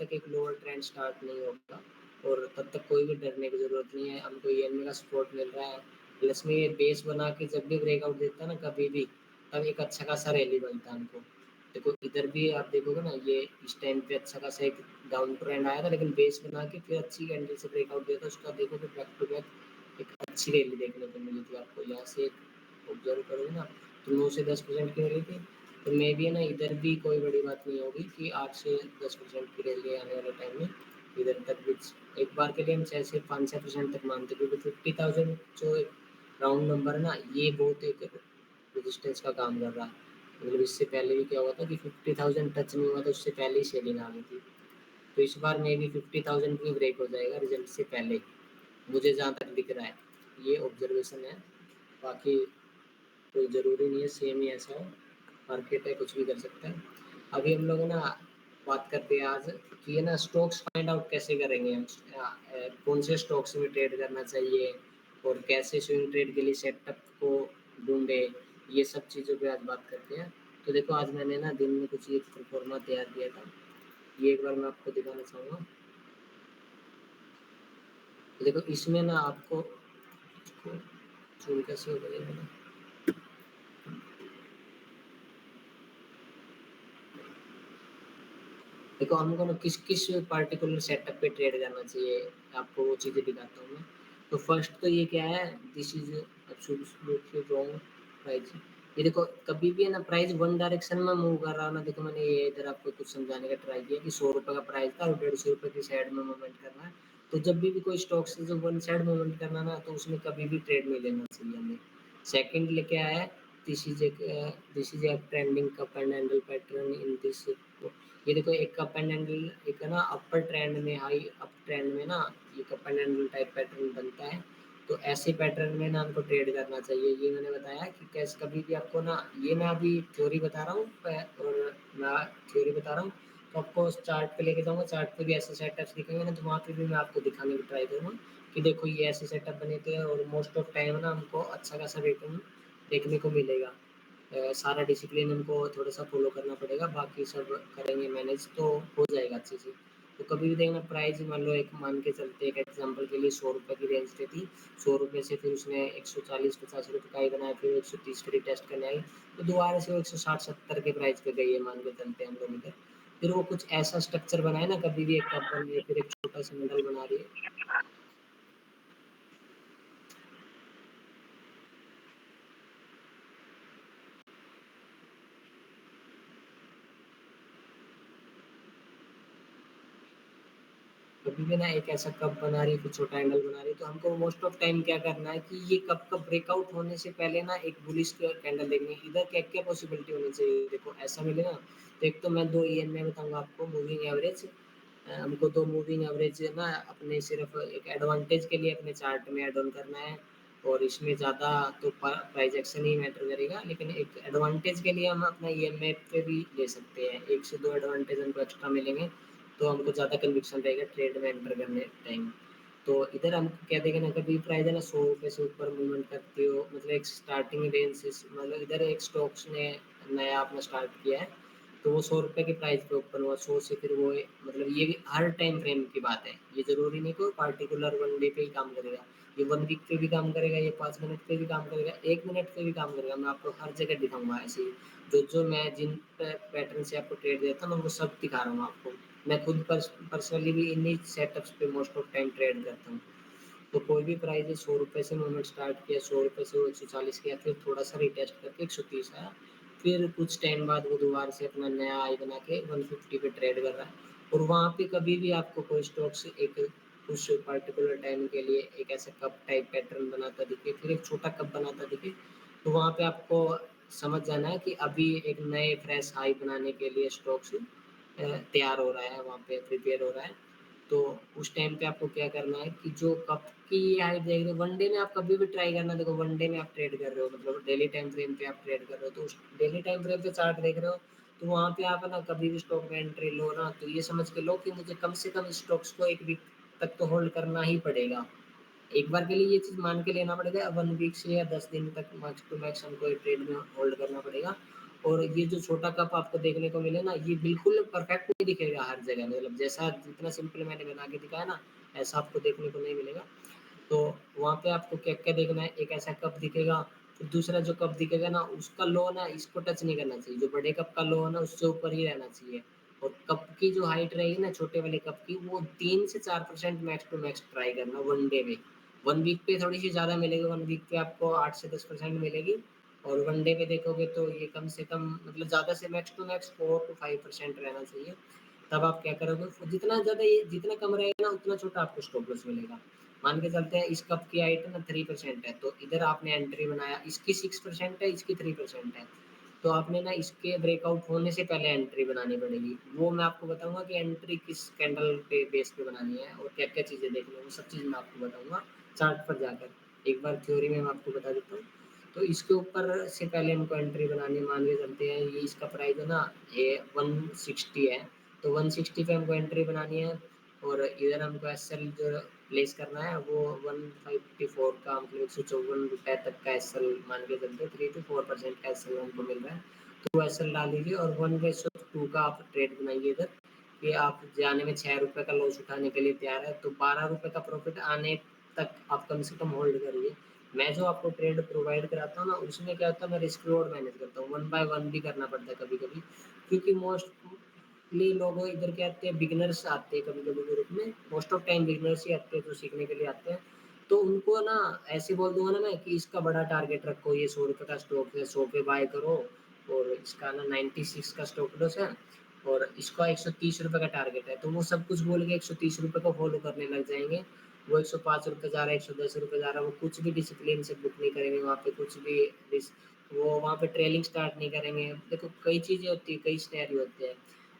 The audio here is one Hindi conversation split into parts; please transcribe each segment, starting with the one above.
तक एक लोअर ट्रेंड स्टार्ट नहीं होगा और तब तक कोई भी डरने की ज़रूरत नहीं है। हमको ईएमए का सपोर्ट मिल रहा है, प्लस में ये बेस बना के जब भी ब्रेकआउट देता है ना कभी भी, तब एक अच्छा खासा रैली बनता है हमको। देखो इधर भी आप देखोगे ना, ये इस टाइम पे अच्छा खासा एक डाउन ट्रेंड आया था, लेकिन बेस बना के फिर अच्छी कैंडल से ब्रेकआउट दिया था, उसका देखोगे बैक टू बैक एक अच्छी रैली देखने को मिली थी आपको। यहाँ से ऑब्जर्व करोगे ना, तो 9 से 10% की रैली थी, तो मे बी है ना इधर भी कोई बड़ी बात नहीं होगी कि 8 से 10% की रैली आने वाले टाइम में इधर तक भी एक बार के लिए हम 6 से 5-6% तक मानते हैं, क्योंकि 50,000 जो एक राउंड नंबर है ना, ये बहुत एक रेजिस्टेंस का काम कर रहा है। मतलब इससे पहले भी क्या हुआ था कि 50,000 टच नहीं हुआ था, उससे पहले ही सेलिंग आ गई थी। तो इस बार मे बी 50,000 भी ब्रेक हो जाएगा रिजल्ट से पहले, मुझे जहाँ तक दिख रहा है। ये ऑब्जर्वेशन है, बाकी कोई ज़रूरी नहीं है सेम ही ऐसा हो, मार्केट है कुछ भी कर सकता है। अभी हम लोग ना बात करते हैं आज कि है ना स्टॉक्स फाइंड आउट कैसे करेंगे हम, कौन से स्टॉक्स में ट्रेड करना चाहिए और कैसे स्विंग ट्रेड के लिए सेटअप को ढूंढे, ये सब चीज़ों पे आज बात करते हैं। तो देखो आज मैंने ना दिन में कुछ ये प्रोफार्मा तैयार किया था, ये एक बार मैं आपको दिखाना चाहूँगा। तो देखो इसमें ना आपको जूम कैसे हो गया, देखो हमको ना किस किस पार्टिकुलर सेटअप पे ट्रेड करना चाहिए, आपको वो चीज़ें दिखाता हूँ मैं। तो फर्स्ट तो ये क्या है, this is absolutely wrong price. ये देखो कभी भी है ना प्राइस वन डायरेक्शन में मूव कर रहा हो ना, देखो मैंने ये इधर आपको कुछ समझाने का ट्राई किया कि 100 रुपये का प्राइस था और 150 रुपये की साइड में मूवमेंट करना है। तो जब भी कोई स्टॉक से जो वन साइड मूवमेंट करना ना, तो उसमें कभी भी ट्रेड नहीं लेना चाहिए हमें। सेकेंड लेके आया है, this is a trending cup and handle pattern in this. ये देखो एक कप एंड हैंडल, एक है ना अपर ट्रेंड में, हाई अप ट्रेंड में ना ये cup and handle type pattern बनता है। तो ऐसे पैटर्न में ना हमको ट्रेड करना चाहिए। ये मैंने बताया कि कैसे कभी भी आपको ना, ये मैं अभी थ्योरी बता रहा हूँ और मैं थ्योरी बता रहा हूँ, तो आपको चार्ट पे लेके जाऊँगा, चार्ट पे भी ऐसे सेटअप्स दिखेंगे ना, तो वहाँ पे भी मैं आपको दिखाने की ट्राई करूँगा कि देखो ये ऐसे सेटअप बने थे और मोस्ट ऑफ टाइम ना हमको अच्छा खासा रिटर्न देखने को मिलेगा। सारा डिसिप्लिन हमको थोड़ा सा फॉलो करना पड़ेगा, बाकी सब करेंगे मैनेज तो हो जाएगा अच्छे से। तो कभी भी देखना प्राइस मान लो, एक मान के चलते एक एग्जांपल के लिए 100 रुपये की रेंज पे थी, 100 रुपये से फिर उसने 140-50 रुपये का ही बनाया, फिर 130 की टेस्ट करने आई, तो दोबारा से वो 160-70 के प्राइस पे गई है मान के चलते हैं हम लोग इधर। फिर वो कुछ ऐसा स्ट्रक्चर बनाए ना, कभी भी एक कप बन रही है, फिर एक छोटा सा मॉडल बना रही है। कभी भी ना एक ऐसा कप बना रही है, फिर छोटा हैंडल बना रही है, तो हमको मोस्ट ऑफ टाइम क्या करना है कि ये कप का ब्रेकआउट होने से पहले ना एक बुलिश कैंडल देखनी है। इधर क्या क्या पॉसिबिलिटी होनी चाहिए, देखो ऐसा मिले ना, तो एक तो मैं 2 ईएमए बताऊंगा आपको, मूविंग एवरेज। हमको 2 मूविंग एवरेज ना अपने सिर्फ एक एडवांटेज के लिए अपने चार्ट में ऐड ऑन करना है, और इसमें ज़्यादा तो प्राइस एक्शन ही मैटर करेगा, लेकिन एक एडवांटेज के लिए हम अपना ईएमए पे भी ले सकते हैं, 1 से 2 एडवांटेज हमको एक्स्ट्रा मिलेंगे, तो हमको ज़्यादा कन्विक्शन रहेगा ट्रेड में एंटर करने टाइम। तो इधर हम क्या देखें ना, कभी प्राइस है ना 100 रुपये से ऊपर मूवमेंट करती हो, मतलब एक स्टार्टिंग रेंज से, मतलब इधर एक स्टॉक्स ने नया अपना स्टार्ट किया है, तो वो 100 रुपये के प्राइस पे ओपन हुआ, 100 से फिर वो मतलब ये भी हर टाइम फ्रेम की बात है, ये ज़रूरी नहीं कोई पार्टिकुलर वन डे पे ही काम करेगा, ये 1 वीक पे भी काम करेगा, ये 5 मिनट पे भी काम करेगा, 1 मिनट पे भी काम करेगा। मैं आपको हर जगह दिखाऊँगा ऐसे ही, जो मैं जिन पैटर्न से आपको ट्रेड देता हूँ, मैं वो सब दिखा रहा हूँ आपको। मैं खुद पर्सनली भी इन्हीं सेटअप्स पे मोस्ट ऑफ टाइम ट्रेड करता हूँ। तो कोई भी प्राइस है 100 रुपये से मूवमेंट स्टार्ट किया, 100 रुपये से वो 140 किया, फिर थोड़ा सा रिटेस्ट करके 130 आया, फिर कुछ टाइम बाद वो दोबारा से अपना नया हाई बना के 150 पे ट्रेड कर रहा है। और वहाँ पे कभी भी आपको कोई स्टॉक से एक कुछ पर्टिकुलर टाइम के लिए एक ऐसा कप टाइप पैटर्न बनाता दिखे, फिर एक छोटा कप बनाता दिखे, तो वहाँ पे आपको समझ जाना है कि अभी एक नए फ्रेश हाई बनाने के लिए स्टॉक्स तैयार हो रहा है, वहाँ पे प्रिपेयर हो रहा है। तो उस टाइम पे आपको क्या करना है कि जो कप की हाइट देख रहे हो, वनडे में आप कभी भी ट्राई करना, देखो वनडे में आप ट्रेड कर रहे हो, मतलब डेली टाइम फ्रेम पे आप ट्रेड कर रहे हो, तो उस डेली टाइम फ्रेम पे चार्ट देख रहे हो, तो वहाँ पे आप है ना कभी भी स्टॉक में एंट्री लो ना, तो ये समझ के लो कि मुझे कम से कम स्टॉक्स को 1 वीक तक तो होल्ड करना ही पड़ेगा। एक बार के लिए ये चीज़ मान के लेना पड़ेगा, 1 वीक से या 10 दिन तक मैक्स टू मैक्स हमको ये ट्रेड में होल्ड करना पड़ेगा। और ये जो छोटा कप आपको देखने को मिले ना, ये बिल्कुल परफेक्ट नहीं दिखेगा हर जगह, मतलब जैसा जितना सिंपल मैंने बना के दिखाया ना, ऐसा आपको देखने को नहीं मिलेगा। तो वहाँ पे आपको क्या-क्या देखना है, एक ऐसा कप दिखेगा, फिर दूसरा जो कप दिखेगा ना, उसका लो ना इसको टच नहीं करना चाहिए, जो बड़े कप का लो है ना, उससे ऊपर ही रहना चाहिए। और कप की जो हाइट रहेगी ना छोटे वाले कप की, वो 3 से 4% मैक्स टू मैक्स ट्राई करना 1 डे में। 1 वीक पे थोड़ी-सी ज़्यादा मिलेगी, 1 वीक पे आपको 8 से 10% मिलेगी, और 1 डे पे देखोगे तो ये कम से कम मतलब ज़्यादा से मैक्स टू मैक्स 4 टू 5% रहना चाहिए। तब आप क्या करोगे, जितना ज़्यादा ये जितना कम रहेगा ना, उतना छोटा आपको स्टॉप लॉस मिलेगा। मान के चलते हैं इस कप की हाइट ना 3% है, तो इधर आपने एंट्री बनाया, इसकी 6% है, इसकी 3% है। तो आपने ना इसके ब्रेकआउट होने से पहले एंट्री बनानी पड़ेगी। वो मैं आपको बताऊँगा कि एंट्री किस कैंडल पे बेस पे बनानी है और क्या-क्या चीज़ें देखनी है, वो सब चीज़ मैं आपको बताऊँगा चार्ट पर जाकर। एक बार थ्योरी में मैं आपको बता देता हूँ। तो इसके ऊपर से पहले हमको एंट्री बनानी है, मान के चलते हैं ये इसका प्राइस है ना, ये 160 है, तो 160 पे हमको एंट्री बनानी है, और इधर हमको एसएल जो प्लेस करना है वो 154 का, मतलब ₹154 तक का एसएल मान के चलते हैं, 3 टू 4% का एसएल हमको मिल रहा है। तो एसएल डाल दीजिए और 1/2 का आप ट्रेड बनाइए इधर, कि आप जाने में ₹6 का लॉस उठाने के लिए तैयार है, तो ₹12 का प्रॉफ़िट आने तक आप कम से कम होल्ड करिए। मैं जो आपको ट्रेड प्रोवाइड कराता हूँ ना, उसमें क्या होता है, मैं रिस्क रिवॉर्ड मैनेज करता हूँ, 1 बाय 1 भी करना पड़ता है कभी-कभी, क्योंकि मोस्टली लोग इधर क्या आते हैं, बिगिनर्स आते हैं कभी-कभी ग्रुप में, मोस्ट ऑफ टाइम बिगिनर्स ही आते हैं जो सीखने के लिए आते हैं। तो उनको ना ऐसे बोल दूँगा ना मैं कि इसका बड़ा टारगेट रखो, ये ₹100 का स्टॉक है, 100 पे बाय करो, और इसका ना 96 का स्टॉप लॉस है, और इसका ₹130 का टारगेट है। तो वो सब कुछ बोल के ₹130 को फॉलो करने लग जाएँगे। वो ₹105 जा रहा है, ₹110 जा रहा है, वो कुछ भी डिसिप्लिन से बुक नहीं करेंगे वहाँ पे, कुछ भी रिस वो वहाँ पे ट्रेलिंग स्टार्ट नहीं करेंगे। देखो कई चीज़ें होती हैं, कई सिनेरियो होते हैं।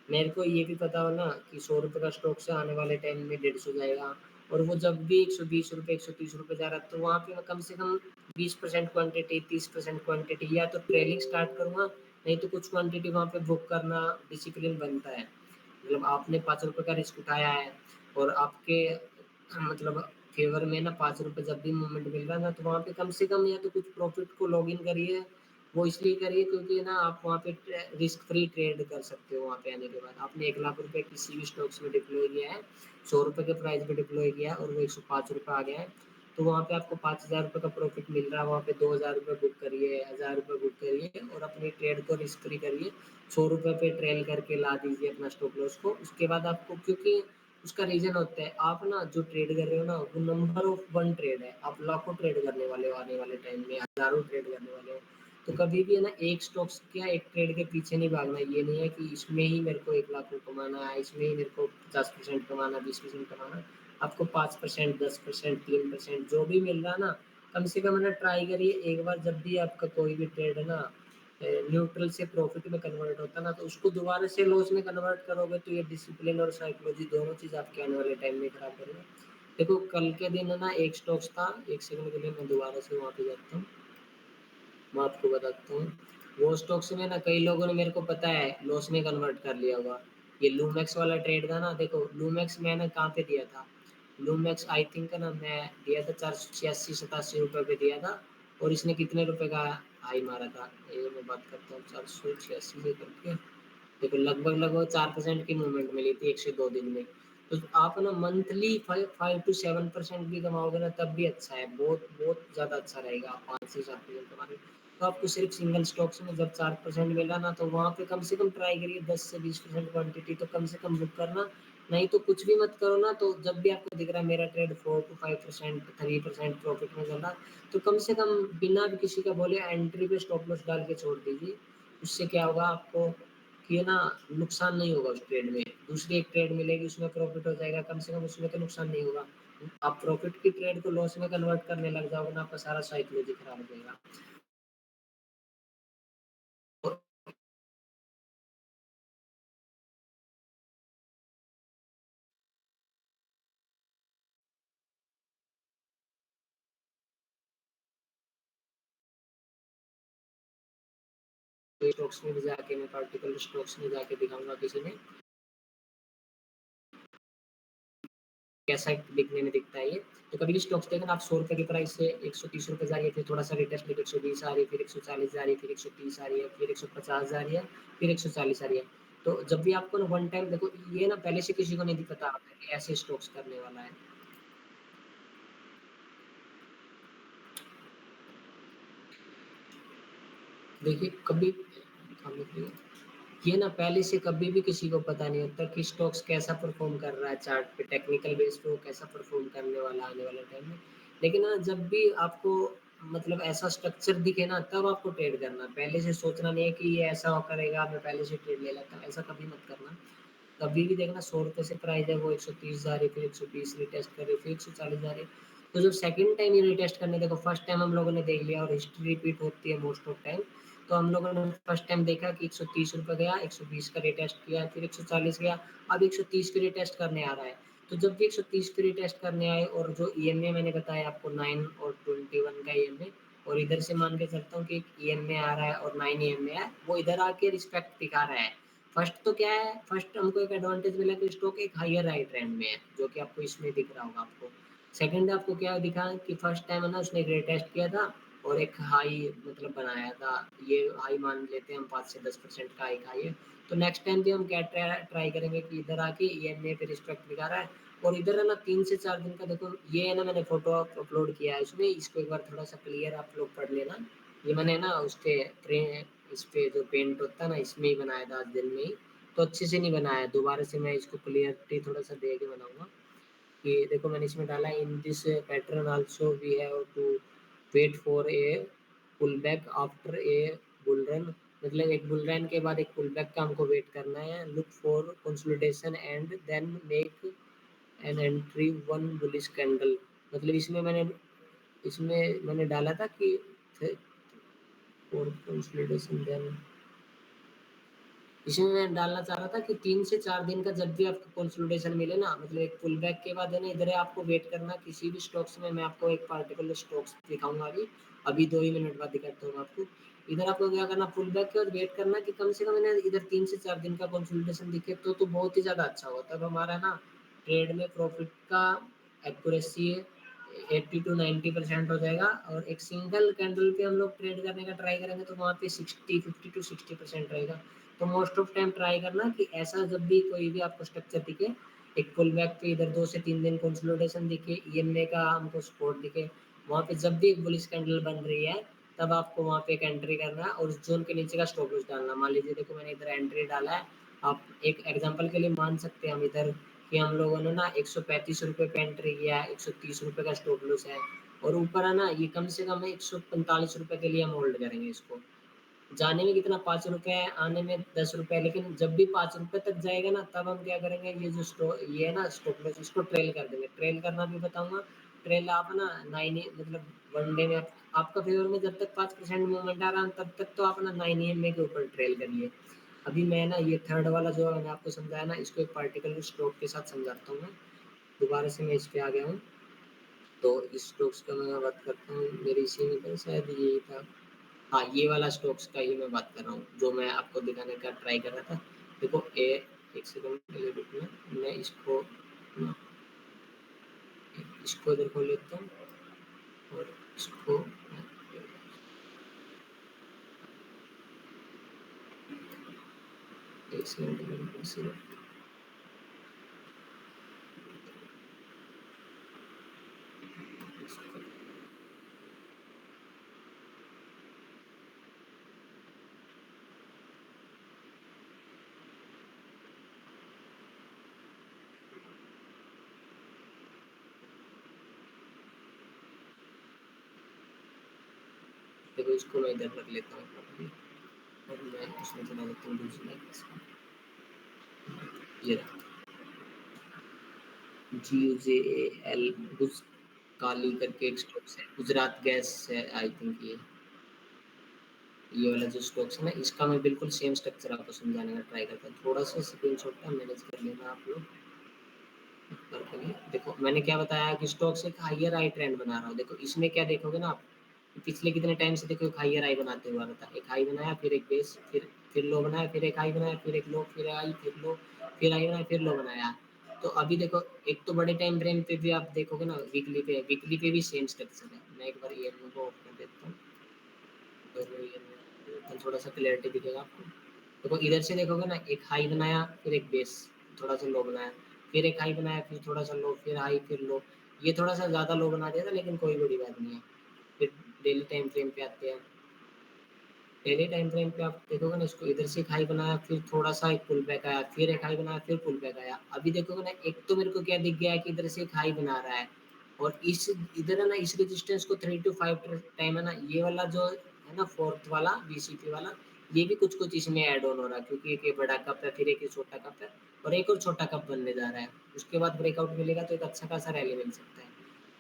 मेरे को ये भी पता हो ना कि ₹100 का स्टॉक से आने वाले टाइम में 150 जाएगा, और वो जब भी ₹120, ₹130 जा रहा है, तो वहाँ पे मैं कम से कम 20% क्वांटिटी, 30% क्वांटिटी या तो ट्रेलिंग स्टार्ट करूँगा, नहीं तो कुछ क्वांटिटी वहाँ पे बुक करना डिसिप्लिन बनता है। मतलब आपने ₹5 का रिस्क उठाया है, और आपके मतलब फ़ेवर में ना ₹5 जब भी मूवमेंट मिल रहा है ना, तो वहाँ पे कम से कम या तो कुछ प्रॉफ़िट को लॉगिन करिए। वो इसलिए करिए क्योंकि ना आप वहाँ पे रिस्क फ्री ट्रेड कर सकते हो, वहाँ पे आने के बाद। आपने ₹1,00,000 किसी भी स्टॉक्स में डिप्लॉय किया है, ₹100 के प्राइस पे डिप्लॉय किया है, और वो ₹105 आ गया है, तो वहाँ पे आपको ₹5,000 का प्रॉफ़िट मिल रहा है, वहाँ पे ₹2,000 बुक करिए, ₹1,000 बुक करिए, और अपनी ट्रेड को रिस्क फ्री करिए। ₹100 पे ट्रेल करके ला दीजिए अपना स्टॉप लॉस को। उसके बाद आपको, क्योंकि उसका रीज़न होता है, आप ना जो ट्रेड कर रहे हो ना, वो नंबर ऑफ वन ट्रेड है। आप लाखों ट्रेड करने वाले हो आने वाले टाइम में, हज़ारों ट्रेड करने वाले हो। तो कभी भी है ना, एक स्टॉक्स क्या एक ट्रेड के पीछे नहीं भागना। ये नहीं है कि इसमें ही मेरे को 1,00,000 रुपए कमाना है, इसमें ही मेरे को 50% कमाना है, 20% कमाना है। आपको 5%, 10%, 3% जो भी मिल रहा है ना, कम से कम ना ट्राई करिए एक बार, जब भी आपका कोई भी ट्रेड है ना न्यूट्रल से प्रॉफिट में कन्वर्ट होता है ना, तो उसको दोबारा से लॉस में कन्वर्ट करोगे, तो ये डिसिप्लिन और साइकोलॉजी दोनों चीज़ आपके आने वाले टाइम में खराब करेगा। देखो कल के दिन है ना, एक स्टॉक्स था, 1 सेकंड के लिए मैं दोबारा से वहाँ पे जाता हूँ, मैं आपको बताता हूँ। वो स्टॉक्स में ना कई लोगों ने, मेरे को पता है, लॉस में कन्वर्ट कर लिया होगा। ये लूमेक्स वाला ट्रेड था ना, देखो लूमेक्स मैंने कहाँ पे दिया था? लूमेक्स आई थिंक ना मैं दिया था ₹486-87 पे दिया था, और इसने कितने रुपए का हाई मारा था? ये मैं बात करता हूँ 486 से करके, देखो लगभग-लगभग 4% की मूवमेंट मिली थी 1 से 2 दिन में। तो आप ना मंथली 5 टू 7% भी कमाओगे ना, तब भी अच्छा है, बहुत बहुत ज़्यादा अच्छा रहेगा, आप 5 से 7% कमा रहे हो। तो आपको सिर्फ़ सिंगल स्टॉक्स में जब 4% मिला ना, तो वहाँ पे कम से कम ट्राई करिए 10 से 20% क्वांटिटी तो कम से कम बुक करना। नहीं तो कुछ भी मत करो ना, तो जब भी आपको दिख रहा है मेरा ट्रेड 4 टू 5%, 3% प्रॉफिट में चल रहा है, तो कम से कम बिना भी किसी का बोले एंट्री पे स्टॉप लॉस डाल के छोड़ दीजिए। उससे क्या होगा आपको कि है ना, नुकसान नहीं होगा उस ट्रेड में। दूसरी एक ट्रेड मिलेगी, उसमें प्रॉफिट हो जाएगा, कम से कम उसमें तो नुकसान नहीं होगा। आप प्रॉफिट की ट्रेड को लॉस में कन्वर्ट करने लग जाओगे ना, आपका सारा साइकोलॉजी खराब हो जाएगा। तो स्टॉक्स में भी जाके मैं पार्टिकुलर स्टॉक्स में जाके दिखाऊँगा किसी ने कैसा दिखने में दिखता है ये। तो कभी भी स्टॉक्स देखना आप ₹100 की प्राइस से ₹130 जा रही है, फिर थोड़ा-सा रिटेस्ट लेके 120 आ रही है, फिर 140 जा रही है, फिर 130 आ रही है, फिर 150 जा रही है, फिर 140 आ रही है। तो जब भी आपको ना वन टाइम देखो ये ना पहले से किसी को नहीं पता होता है कि ऐसे स्टॉक्स करने वाला है। देखिए कभी हाँ, देखिए ये ना पहले से कभी भी किसी को पता नहीं होता कि स्टॉक्स कैसा परफॉर्म कर रहा है चार्ट पे टेक्निकल बेस पे वो कैसा परफॉर्म करने वाला आने वाले टाइम में। लेकिन ना जब भी आपको मतलब ऐसा स्ट्रक्चर दिखे ना तब आपको ट्रेड करना है। पहले से सोचना नहीं है कि ये ऐसा करेगा मैं पहले से ट्रेड ले लेता हूँ, ऐसा कभी मत करना। कभी भी देखना ₹100 से प्राइस है वो 130 जा रही है, फिर 120 रिटेस्ट कर रही है, फिर 140 जा रही है। तो जब सेकंड टाइम ये रिटेस्ट करने देखो फर्स्ट टाइम हम लोगों ने देख लिया और हिस्ट्री रिपीट होती है मोस्ट ऑफ टाइम। तो हम लोगों ने फर्स्ट टाइम देखा कि ₹130 गया, 120 का रिटेस्ट किया, फिर 140 गया, अब 130 की रिटेस्ट करने आ रहा है। तो जब भी 130 की रिटेस्ट करने आए और जो ईएमए मैंने बताया आपको 9 और 21 का ईएमए और इधर से मान के चलता हूँ कि एक ईएमए आ रहा है और 9 ईएमए है, वो इधर आके रिस्पेक्ट दिखा रहा है। फर्स्ट तो क्या है, फर्स्ट हमको एक एडवांटेज मिला कि स्टॉक एक हायर राइट ट्रेंड में है, जो कि आपको इसमें दिख रहा होगा आपको। सेकंड आपको क्या दिखा कि फर्स्ट टाइम है ना उसने रीटेस्ट किया था और एक हाई मतलब बनाया था। ये हाई मान लेते हैं हम 5 से 10% का एक हाई है। तो नेक्स्ट टाइम भी हम क्या ट्राई करेंगे कि इधर आके ईएमए पे रिस्पेक्ट दिखा रहा है और इधर है ना 3 से 4 दिन का देखो ये है ना मैंने फ़ोटो अपलोड किया है इसमें, इसको एक बार थोड़ा-सा क्लियर आप लोग पढ़ लेना। ये मैंने ना उसके प्रे इस पे जो पेंट होता है ना इसमें ही बनाया था आज दिन में ही, तो अच्छे से नहीं बनाया। दोबारा से मैं इसको क्लियरिटी थोड़ा-सा दे के बनाऊँगा। कि देखो मैंने इसमें डाला in this pattern also we have to wait for a pull back after a bull run. मतलब एक बुल रन के बाद एक पुल बैक का हमको वेट करना है। Look for consolidation and then make an entry one bullish candle. मतलब इसमें मैंने डाला था कि फॉर कंसोलिडेशन देन इसमें मैं डालना चाह रहा था कि 3 से 4 दिन का जब भी आपको कंसोलिडेशन मिले ना मतलब एक पुल बैक के बाद है ना इधर आपको वेट करना किसी भी स्टॉक्स में। मैं आपको एक पार्टिकुलर स्टॉक्स दिखाऊँगा अभी, अभी 2 ही मिनट बाद दिखाता हूँ आपको। इधर आपको क्या करना पुल बैक के बाद वेट करना कि कम से कम है ना इधर 3 से 4 दिन का कंसोलिडेशन दिखे तो बहुत ही ज़्यादा अच्छा होगा। तब हमारा ना ट्रेड में प्रॉफिट का एक्यूरेसी 80 टू 90% हो जाएगा और एक सिंगल कैंडल पे हम लोग ट्रेड करने का ट्राई करेंगे तो वहाँ पे 60 50 टू 60% रहेगा। तो मोस्ट ऑफ टाइम ट्राई करना कि ऐसा जब भी कोई भी आपको स्ट्रक्चर दिखे, एक पुल बैक पे इधर 2 से 3 दिन कंसोलिडेशन दिखे, ईएमए का हमको सपोर्ट दिखे, वहाँ पे जब भी एक बुलिश कैंडल बन रही है, तब आपको वहाँ पे एक एंट्री करना है और उस ज़ोन के नीचे का स्टॉप लॉस डालना। मान लीजिए देखो मैंने इधर एंट्री डाला है, आप एक एग्ज़ाम्पल के लिए मान सकते हैं हम इधर कि हम लोगों ने ना ₹135 पे एंट्री किया है, ₹130 का स्टॉप लॉस है और ऊपर है ना ये कम से कम ₹145 के लिए हम होल्ड करेंगे इसको। जाने में कितना ₹5 आने में ₹10 लेकिन जब भी ₹5 तक जाएगा ना तब हम क्या करेंगे ये है ना स्टॉप लॉस इसको ट्रेल कर देंगे। ट्रेल करना भी बताऊँगा। ट्रेल आप ना 9 मतलब 1 डे में आपका फ़ेवर में जब तक 5% मूवमेंट आ रहा है तब तक तो आप ना 9 ईएमए के ऊपर ट्रेल करिए। अभी मैं ना ये थर्ड वाला जो मैंने आपको समझाया ना इसको एक पार्टिकुलर स्टॉक के साथ समझाता हूँ मैं। दोबारा से मैं इस पे आ गया हूँ। तो इस स्टॉक्स का मैं बात करता हूँ मेरी इसी में था शायद यही था। हाँ, ये वाला स्टॉक्स का ही मैं बात कर रहा हूँ, जो मैं आपको दिखाने का ट्राई कर रहा था। देखो ए एक सेकंड के लिए रुकना, मैं ना इसको इधर खोल लेता हूँ और इसको एक सेकंड के लिए रुकिए सिर्फ। देखो इसको मैं इधर रख लेता हूँ अभी और मैं इसमें चला देता हूँ दूसरा ये रहा GUJAL गुज काली करके एक स्टॉक्स है, गुजरात गैस है आई थिंक ये वाला जो स्टॉक्स है ना इसका मैं बिल्कुल सेम स्ट्रक्चर आपको समझाने का ट्राई करता हूँ। थोड़ा-सा स्क्रीनशॉट का मैनेज कर लेना आप लोग। करके लिए देखो मैंने क्या बताया कि स्टॉक्स एक हायर हाई ट्रेंड बना रहा हूँ। देखो इसमें क्या देखोगे ना आप, पिछले कितने टाइम से देखो एक हायर हाई बनाते हुआ रहता है। एक हाई बनाया, फिर एक बेस, फिर लो बनाया, फिर एक हाई बनाया, फिर एक लो, फिर हाई, फिर लो, फिर हाई बनाया, फिर लो बनाया। तो अभी देखो एक तो बड़े टाइम फ्रेम पे भी आप देखोगे ना वीकली पे भी सेम स्ट्रक्चर है। मैं एक बार ईएमए को ऑफ कर देता हूँ और ईएमए थोड़ा सा क्लियरिटी दिखेगा आपको। देखो इधर से देखोगे ना एक हाई बनाया फिर एक बेस थोड़ा सा लो बनाया फिर एक हाई बनाया फिर थोड़ा सा लो फिर हाई फिर लो। ये थोड़ा सा ज़्यादा लो बना दिया था लेकिन कोई बड़ी बात नहीं है। फिर डेली टाइम फ्रेम पे आते हैं। डेली टाइम फ्रेम पे आप देखोगे ना इसको इधर से एक हाई बनाया फिर थोड़ा सा एक पुल बैक आया फिर एक हाई बनाया फिर पुल बैक आया। अभी देखोगे ना एक तो मेरे को क्या दिख गया है कि इधर से एक हाई बना रहा है और इस इधर है ना इस रेजिस्टेंस को 3 टू 5 टाइम है ना ये वाला जो है ना फोर्थ वाला बीसीपी वाला ये भी कुछ कुछ इसमें ऐड ऑन हो रहा है क्योंकि एक ये बड़ा कप है फिर एक ये छोटा कप है और एक और छोटा कप बनने जा रहा है। उसके बाद ब्रेकआउट मिलेगा तो एक अच्छा खासा रैली मिल सकता है।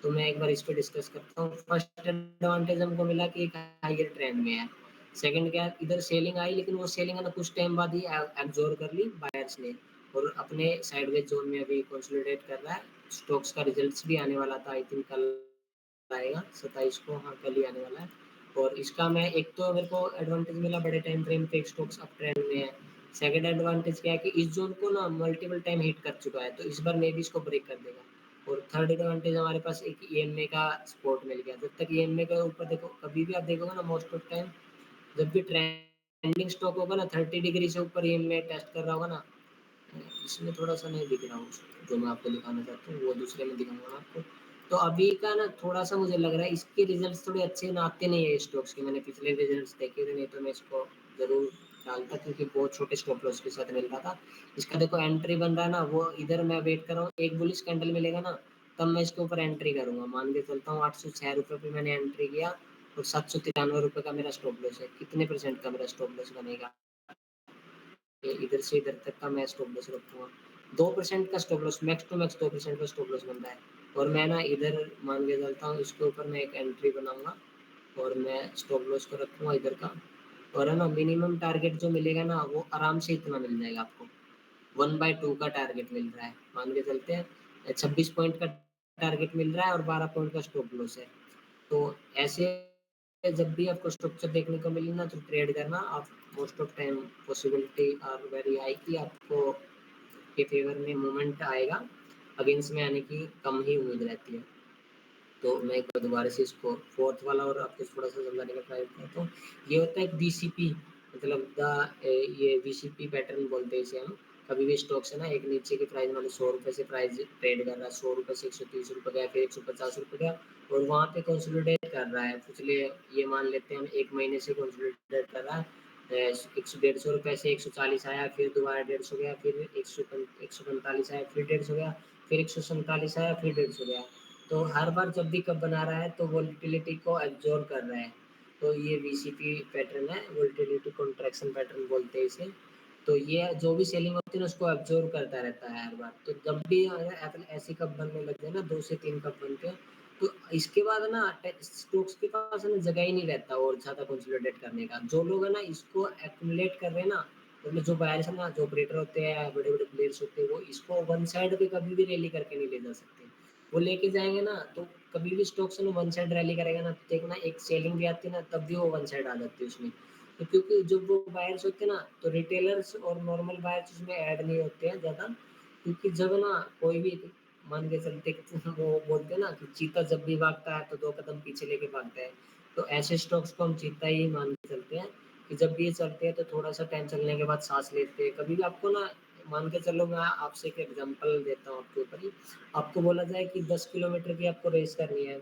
तो मैं एक बार इस पे डिस्कस करता हूँ। फर्स्ट एडवांटेज हमको मिला कि एक हायर ट्रेंड में है। सेकंड क्या इधर सेलिंग आई लेकिन वो सेलिंग है ना कुछ टाइम बाद ही एब्जॉर्ब कर ली बायर्स ने और अपने साइडवेज जोन में अभी कंसोलिडेट कर रहा है। स्टॉक्स का रिजल्ट्स भी आने वाला था आई थिंक कल आएगा 27 को। हाँ कल ही आने वाला है। और इसका मैं एक तो मेरे को एडवांटेज मिला बड़े टाइम फ्रेम पे स्टॉक्स अप ट्रेंड में है। सेकंड एडवांटेज क्या है कि इस जोन को ना मल्टीपल टाइम हिट कर चुका है तो इस बार मे बी इसको ब्रेक कर देगा। और थर्ड एडवांटेज हमारे पास एक ईएमए का सपोर्ट मिल गया। जब तक ईएमए के ऊपर देखो कभी भी आप देखोगे ना मोस्ट ऑफ टाइम जब भी ट्रेंडिंग स्टॉक होगा ना 30 डिग्री से ऊपर ईएमए टेस्ट कर रहा होगा ना इसमें थोड़ा सा नहीं दिख रहा हूँ जो मैं आपको दिखाना चाहता हूँ वो दूसरे में दिखाऊंगा मैं आपको। तो अभी का ना थोड़ा सा मुझे लग रहा है इसके रिजल्ट्स थोड़े अच्छे ना आते नहीं है स्टॉक्स के। मैंने पिछले रिजल्ट्स देखे थे नहीं तो मैं इसको जरूर डालता क्योंकि बहुत छोटे स्टॉप लॉस के साथ मिल रहा था। इसका देखो एंट्री बन रहा है ना वो इधर मैं वेट कर रहा हूँ एक बुलिश कैंडल मिलेगा ना तब मैं इसके ऊपर एंट्री करूंगा। मान के चलता हूँ 806 रुपये पे मैंने एंट्री किया और 793 रुपये का मेरा स्टॉप लॉस है। कितने परसेंट का मेरा स्टॉप लॉस बनेगा इधर से इधर तक का मैं स्टॉप लॉस रखूँगा। 2% का stop loss max to max 2% का स्टॉप लॉस बन रहा है और मैं ना इधर मान के चलता हूँ इसके ऊपर मैं एक एंट्री बनाऊँगा और मैं स्टॉप लॉस को रखूँगा इधर का। और है ना मिनिमम टारगेट जो मिलेगा ना वो आराम से इतना मिल जाएगा आपको। 1/2 का टारगेट मिल रहा है मान के चलते हैं 26 पॉइंट का टारगेट मिल रहा है और 12 पॉइंट का स्टॉप लॉस है। तो ऐसे जब भी आपको स्ट्रक्चर देखने को मिले ना तो ट्रेड करना आप most of time possibility are very high कि आपको के फेवर में मूवमेंट आएगा। अगेंस्ट में आने की कम ही उम्मीद रहती है। तो मैं एक बार दोबारा से इसको फोर्थ वाला और आपको थोड़ा सा समझाने का ट्राई करता हूँ। ये होता है बीसीपी मतलब ये बीसीपी पैटर्न बोलते हैं इसे हम। कभी भी स्टॉक्स है ना एक नीचे की प्राइस मान लो 100 रुपये से प्राइस ट्रेड कर रहा है 100 रुपये से 130 रुपये गया फिर 150 रुपये गया और वहाँ पे कंसोलिडेट कर रहा है। पिछले ये मान लेते हैं हम एक महीने से कंसोलिडेट कर रहा है। 150 रुपये से 140 आया फिर दोबारा 150 गया फिर 145 आया फिर 150 गया फिर 147 आया फिर 150 गया। तो हर बार जब भी कप बना रहा है तो वोलेटिलिटी को एब्जॉर्ब कर रहा है। तो ये वीसीपी पैटर्न है वोलेटिलिटी कंट्रैक्शन पैटर्न बोलते हैं इसे। तो ये जो भी सेलिंग होती है ना उसको एब्जॉर्ब करता रहता है हर बार। तो जब भी अगर ऐसे कप बनने लग जाए ना 2 से 3 कप बनते हैं तो इसके बाद ना स्टॉक्स के पास है ना जगह ही नहीं रहता और ज़्यादा कंसोलिडेट करने का। जो लोग है ना इसको एक्युमुलेट कर रहे हैं ना मतलब जो बायर्स है ना जो ऑपरेटर होते हैं बड़े-बड़े प्लेयर्स होते हैं वो इसको वन साइड पे कभी भी रैली करके नहीं ले जा सकते। वो लेके जाएँगे ना तो कभी भी स्टॉक्स है ना वन साइड रैली करेगा ना तो देखना एक सेलिंग भी आती है ना तब भी वो वन साइड आ जाती है उसमें। तो क्योंकि जब वो बायर्स होते हैं ना तो रिटेलर्स और नॉर्मल बायर्स उसमें ऐड नहीं होते हैं ज़्यादा। क्योंकि जब ना कोई भी मान के चलते वो बोलते हैं ना कि चीता जब भी भागता है तो 2 कदम पीछे लेके भागता है। तो ऐसे स्टॉक्स को हम चीता ही मान के चलते हैं कि जब भी ये चलते हैं तो थोड़ा-सा टाइम चलने के बाद साँस लेते हैं। कभी भी आपको ना मान के चलो मैं आपसे एक एग्ज़ाम्पल देता हूँ आपके ऊपर ही। आपको बोला जाए कि 10 किलोमीटर की आपको रेस करनी है,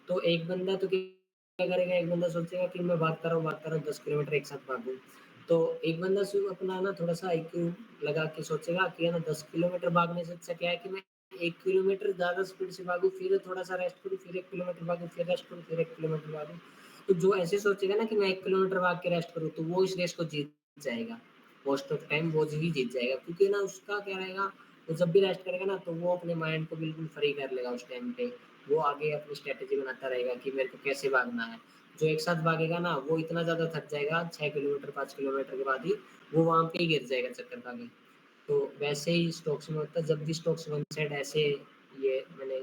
तो एक बंदा तो क्या करेगा, एक बंदा सोचेगा कि मैं भागता रहूँ 10 किलोमीटर एक साथ भागूँ। तो एक बंदा सिर्फ़ अपना ना थोड़ा-सा आईक्यू लगा के सोचेगा कि है ना 10 किलोमीटर भागने से अच्छा क्या है कि मैं 1 किलोमीटर ज़्यादा स्पीड से भागूँ, फिर थोड़ा-सा रेस्ट करूँ, फिर 1 किलोमीटर भागूँ, फिर रेस्ट करूँ, फिर 1 किलोमीटर भागूँ। तो जो ऐसे सोचेगा ना कि मैं 1 किलोमीटर भाग के रेस्ट करूँ, तो वो इस रेस को जीत जाएगा। मोस्ट ऑफ टाइम वो ही जीत जाएगा क्योंकि ना उसका क्या रहेगा, वो जब भी रेस्ट करेगा ना तो वो अपने माइंड को बिल्कुल फ्री कर लेगा उस टाइम पे। वो आगे अपनी स्ट्रैटेजी बनाता रहेगा कि मेरे को कैसे भागना है। जो एक साथ भागेगा ना वो इतना ज़्यादा थक जाएगा 6 किलोमीटर 5 किलोमीटर के बाद ही वो वहाँ पे ही गिर जाएगा चक्कर खा के। तो वैसे ही स्टॉक्स में होता है जब भी स्टॉक्स वन साइड ऐसे ये मैंने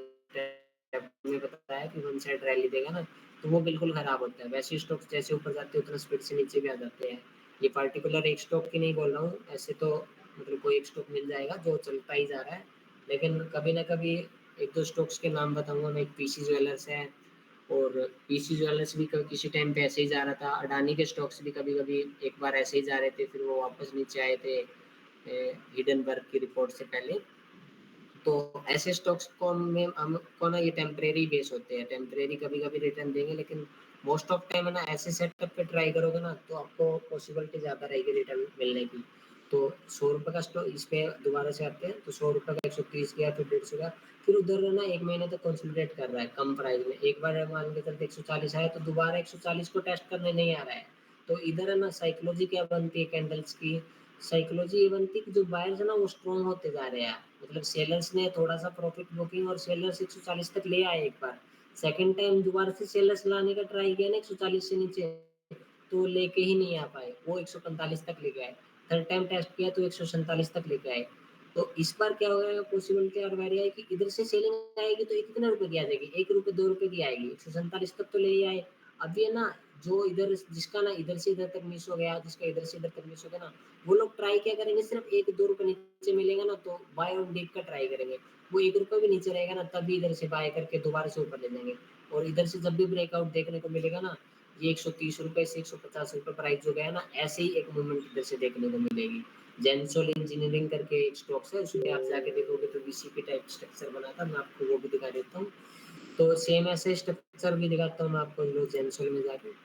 में बताया कि वन साइड रैली देगा ना तो वो बिल्कुल खराब होता है। वैसे स्टॉक्स जैसे ऊपर जाते हैं उतना स्पीड से नीचे भी आ जाते हैं। ये पर्टिकुलर एक स्टॉक की नहीं बोल रहा हूँ, ऐसे तो मतलब कोई एक स्टॉक मिल जाएगा जो चलता ही जा रहा है लेकिन कभी ना कभी 1-2 स्टॉक्स के नाम बताऊँगा मैं, एक पीसी ज्वेलर्स है और पीसी ज्वेलर्स भी क किसी टाइम पे ऐसे ही जा रहा था। अडानी के स्टॉक्स भी कभी-कभी एक बार ऐसे ही जा रहे थे, फिर वो वापस नीचे आए थे हिडनबर्ग की रिपोर्ट से पहले। तो ऐसे स्टॉक्स को में हमको ना ये टेम्परेरी बेस होते हैं, टेम्परेरी कभी-कभी रिटर्न देंगे, लेकिन मोस्ट ऑफ टाइम है ना ऐसे सेटअप पे ट्राई करोगे ना तो आपको पॉसिबिलिटी ज़्यादा रहेगी रिटर्न मिलने की। तो ₹100 का स्टॉक इस पे दोबारा से आते हैं, तो ₹100 का 130 गया, फिर 150 का, फिर उधर है ना 1 महीने तक कंसोलिडेट कर रहा है कम प्राइस में। एक बार मान के चलते 140 आया तो दोबारा 140 को टेस्ट करने नहीं आ रहा है। तो इधर है ना साइकोलॉजी क्या बनती है कैंडल्स की, साइकोलॉजी ये बनती है कि जो बायर्स है ना वो स्ट्रॉन्ग होते जा रहे हैं। मतलब सेलर्स ने थोड़ा-सा प्रॉफिट बुकिंग और सेलर्स 140 तक ले आए एक बार। सेकंड टाइम दोबारा से सेलर्स लाने का ट्राई किया ना 140 से नीचे, तो लेके ही नहीं आ पाए, वो 145 तक लेके आए। थर्ड टाइम टेस्ट किया तो 147 तक लेके आए। तो इस बार क्या होगा पॉसिबिलिटी और वेरी है कि इधर से सेलिंग आएगी तो ये कितने रुपए की आ जाएगी? ₹1 ₹2 की आएगी, 147 तक तो ले ही आए। अब ये ना जो इधर जिसका ना इधर से इधर तक मिस हो गया, जिसका इधर से इधर तक मिस हो गया ना, वो लोग ट्राई क्या करेंगे, सिर्फ ₹1-2 नीचे मिलेगा ना तो बाय ऑन डिप का ट्राई करेंगे। वो ₹1 भी नीचे रहेगा ना तभी इधर से बाय करके दोबारा से ऊपर ले जाएँगे। और इधर से जब भी ब्रेकआउट देखने को मिलेगा ना, ये ₹130 से ₹150 प्राइस जो गया ना, ऐसे ही एक मूवमेंट इधर से देखने को मिलेगी। जेंसोल इंजीनियरिंग करके एक स्टॉक्स है, उसमें आप जाके देखोगे तो वीसीपी टाइप स्ट्रक्चर बना था, मैं आपको वो भी दिखा देता हूँ। तो सेम ऐसे स्ट्रक्चर भी दिखाता हूँ मैं आपको जो जेंसोल में जाके।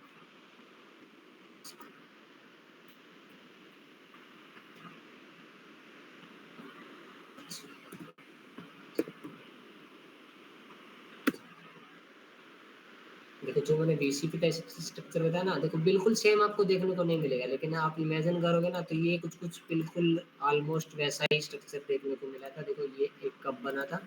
देखो जो मैंने वीसीपी टाइप स्ट्रक्चर बताया ना, देखो बिल्कुल सेम आपको देखने को नहीं मिलेगा, लेकिन आप इमेजिन करोगे ना तो ये कुछ-कुछ बिल्कुल ऑलमोस्ट वैसा ही स्ट्रक्चर देखने को मिला था। देखो ये एक कप बना था,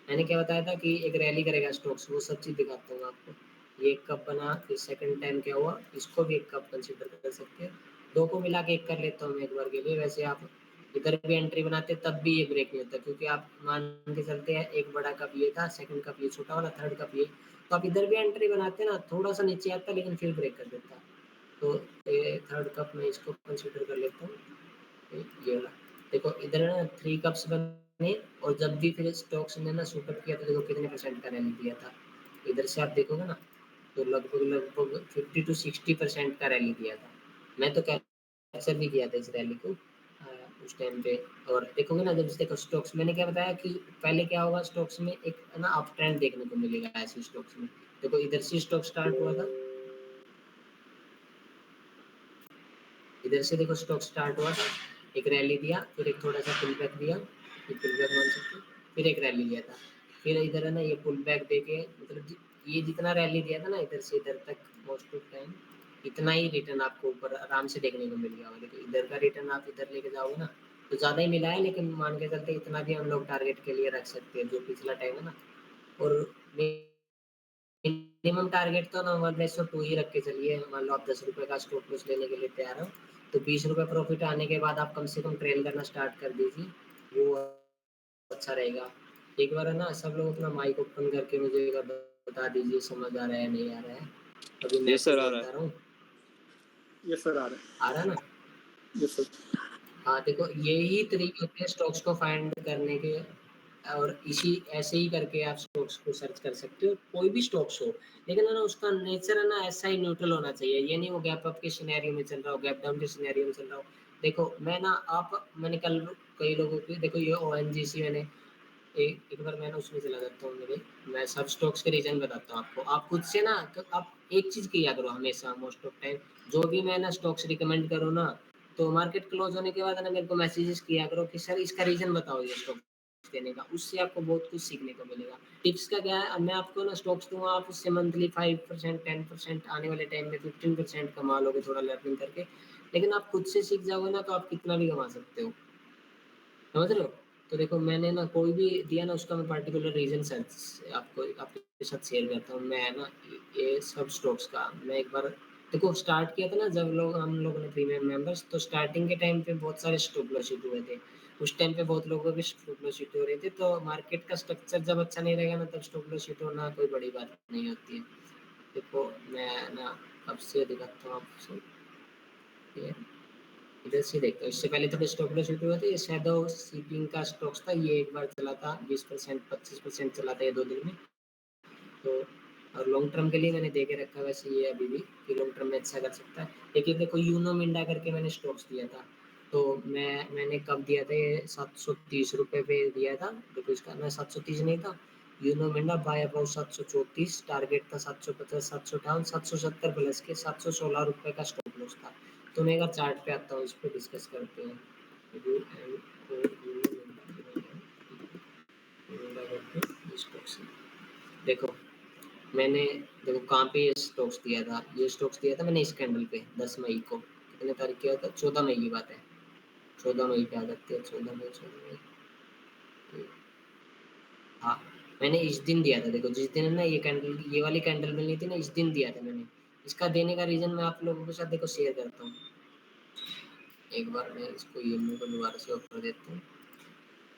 मैंने क्या बताया था कि एक रैली करेगा स्टॉक्स, वो सब चीज़ दिखाता हूँ आपको। ये एक कप बना, फिर सेकंड टाइम क्या हुआ, इसको भी एक कप कंसीडर कर सकते हैं। 2 को मिला के एक कर लेता हूँ मैं एक बार के लिए, वैसे आप इधर भी एंट्री बनाते तब भी ये ब्रेक नहीं होता, क्योंकि आप मान के चलते हैं एक बड़ा कप ये था, सेकंड कप ये छोटा वाला, थर्ड कप ये, तो आप इधर भी एंट्री बनाते ना, थोड़ा-सा नीचे आता लेकिन फिर ब्रेक कर देता। तो ये थर्ड कप मैं इसको कंसीडर कर लेता हूँ। ये वाला। देखो इधर ना 3 कप्स बने और जब भी फिर स्टॉक्स ने ना शूट किया तो देखो कितने परसेंट का रैली दिया था। इधर से आप देखोगे ना तो लगभग 50 टू 60% का रैली दिया था। मैं तो कैप्चर भी किया था इस रैली को उस टाइम पे। और देखोगे ना जब देखो स्टॉक्स मैंने क्या बताया कि पहले क्या होगा स्टॉक्स में एक ना अप ट्रेंड देखने को मिलेगा ऐसे स्टॉक्स में। देखो इधर से स्टॉक स्टार्ट हुआ था, इधर से देखो स्टॉक स्टार्ट हुआ था, एक रैली दिया, फिर एक थोड़ा-सा पुल बैक दिया, एक पुल बैक मान सकते हो, फिर एक रैली दिया था। फिर इधर है ना ये पुल बैक देके मतलब ये जितना रैली दिया था ना इधर से इधर तक मोस्ट ऑफ टाइम, इतना ही रिटर्न आपको ऊपर आराम से देखने को मिल गया होगा। देखो इधर का रिटर्न आप इधर लेके जाओगे ना, तो ज़्यादा ही मिला है, लेकिन मान के चलते इतना भी हम लोग टारगेट के लिए रख सकते हैं, जो पिछला टाइम है ना। और मिनिमम टारगेट तो ना 1/2 ही रख के चलिए। मान लो आप ₹10 का स्टॉप लॉस लेने के लिए तैयार हो, तो ₹20 प्रॉफिट आने के बाद आप कम से कम ट्रेल करना स्टार्ट कर दीजिए, वो अच्छा रहेगा। एक बार है ना सब लोग अपना माइक ओपन करके मुझे एक बार बता दीजिए समझ आ रहा है या नहीं आ रहा है? अभी मैं यस सर, आपको आ रहा बोलता है। रहा हूँ, यस सर, आ रहा आ रहा है ना? है। Yes sir. हाँ, देखो यही तरीके होते हैं स्टॉक्स को फाइंड करने के, और इसी ऐसे ही करके आप स्टॉक्स को सर्च कर सकते हो, कोई भी स्टॉक्स हो। लेकिन है ना उसका नेचर है ना ऐसा ही न्यूट्रल होना चाहिए, ये नहीं वो गैप अप के सिनेरियो में चल रहा हो, गैप डाउन के सिनेरियो में चल रहा हो। देखो मैं ना आप मैंने कल कई लोगों की देखो ये ओएनजीसी मैंने एक बार मैं ना उसमें चला जाता हूँ मेरे, मैं सब स्टॉक्स के रीज़न बताता हूँ आपको। आप खुद से ना आप एक चीज़ किया करो हमेशा मोस्ट ऑफ टाइम, जो भी मैं ना स्टॉक्स रिकमेंड करूँ ना, तो मार्केट क्लोज़ होने के बाद ना मेरे को मैसेजेस किया करो कि सर इसका रीज़न बताओ ये स्टॉक देने का, उससे आपको बहुत कुछ सीखने को मिलेगा। टिप्स का क्या है, अब मैं आपको ना स्टॉक्स दूँगा, आप उससे मंथली 5% 10% आने वाले टाइम में 15% कमा लोगे थोड़ा लर्निंग करके। लेकिन आप खुद से सीख जाओगे ना तो आप कितना भी कमा सकते हो। समझ रहे हो? तो देखो मैंने ना कोई भी दिया ना उसका मैं पार्टिकुलर रीज़न सर्च आपको आपके साथ शेयर करता हूँ। मैं ना ये सब स्टॉक्स का मैं एक बार देखो स्टार्ट किया था ना जब लोग हम लोगों ने प्रीमियम मेंबर्स, तो स्टार्टिंग के टाइम पे बहुत सारे स्टॉप लॉस हिट हुए थे। उस टाइम पे बहुत लोगों के स्टॉप लॉस हिट हो रहे थे, तो मार्केट का स्ट्रक्चर जब अच्छा नहीं रहेगा ना तब स्टॉप लॉस हिट होना कोई बड़ी बात नहीं होती है। देखो मैं ना अब से दिखाता हूँ आपको ये इधर से देखता हूँ, इससे पहले थोड़े स्टॉप लॉस हुए थे, ये शैडो सीपिंग का स्टॉक्स था, ये एक बार चला था 20% 25% चला था ये 2 दिन में। तो और लॉन्ग टर्म के लिए मैंने दे के रखा है वैसे ये अभी भी कि लॉन्ग टर्म में अच्छा कर सकता है। लेकिन देखो यूनो मिंडा करके मैंने स्टॉक्स दिया था, तो मैंने कब दिया था ये ₹730 पे दिया था। देखो इसका मैं 730 नहीं था, Uno Minda buy about 734, target था 750 758 770 प्लस के ₹716 का स्टॉप लॉस था। तो मैं एक बार चार्ट पे आता हूँ, इस पे डिस्कस करते हैं। देखो मैंने देखो कहाँ पे ये स्टॉक्स दिया था, ये स्टॉक्स दिया था मैंने इस कैंडल पे 10 मई को, कितने तारीख की बात है, 14 मई की बात है, 14 मई पे आ जाती है, 14 मई। हाँ, मैंने इस दिन दिया था, देखो जिस दिन है ना ये कैंडल, ये वाली कैंडल मिलनी थी ना, इस दिन दिया था मैंने। इसका देने का रीजन मैं आप लोगों के साथ देखो शेयर करता हूँ। एक बार मैं इसको ईएमए को दोबारा से ऑफ कर देता हूँ।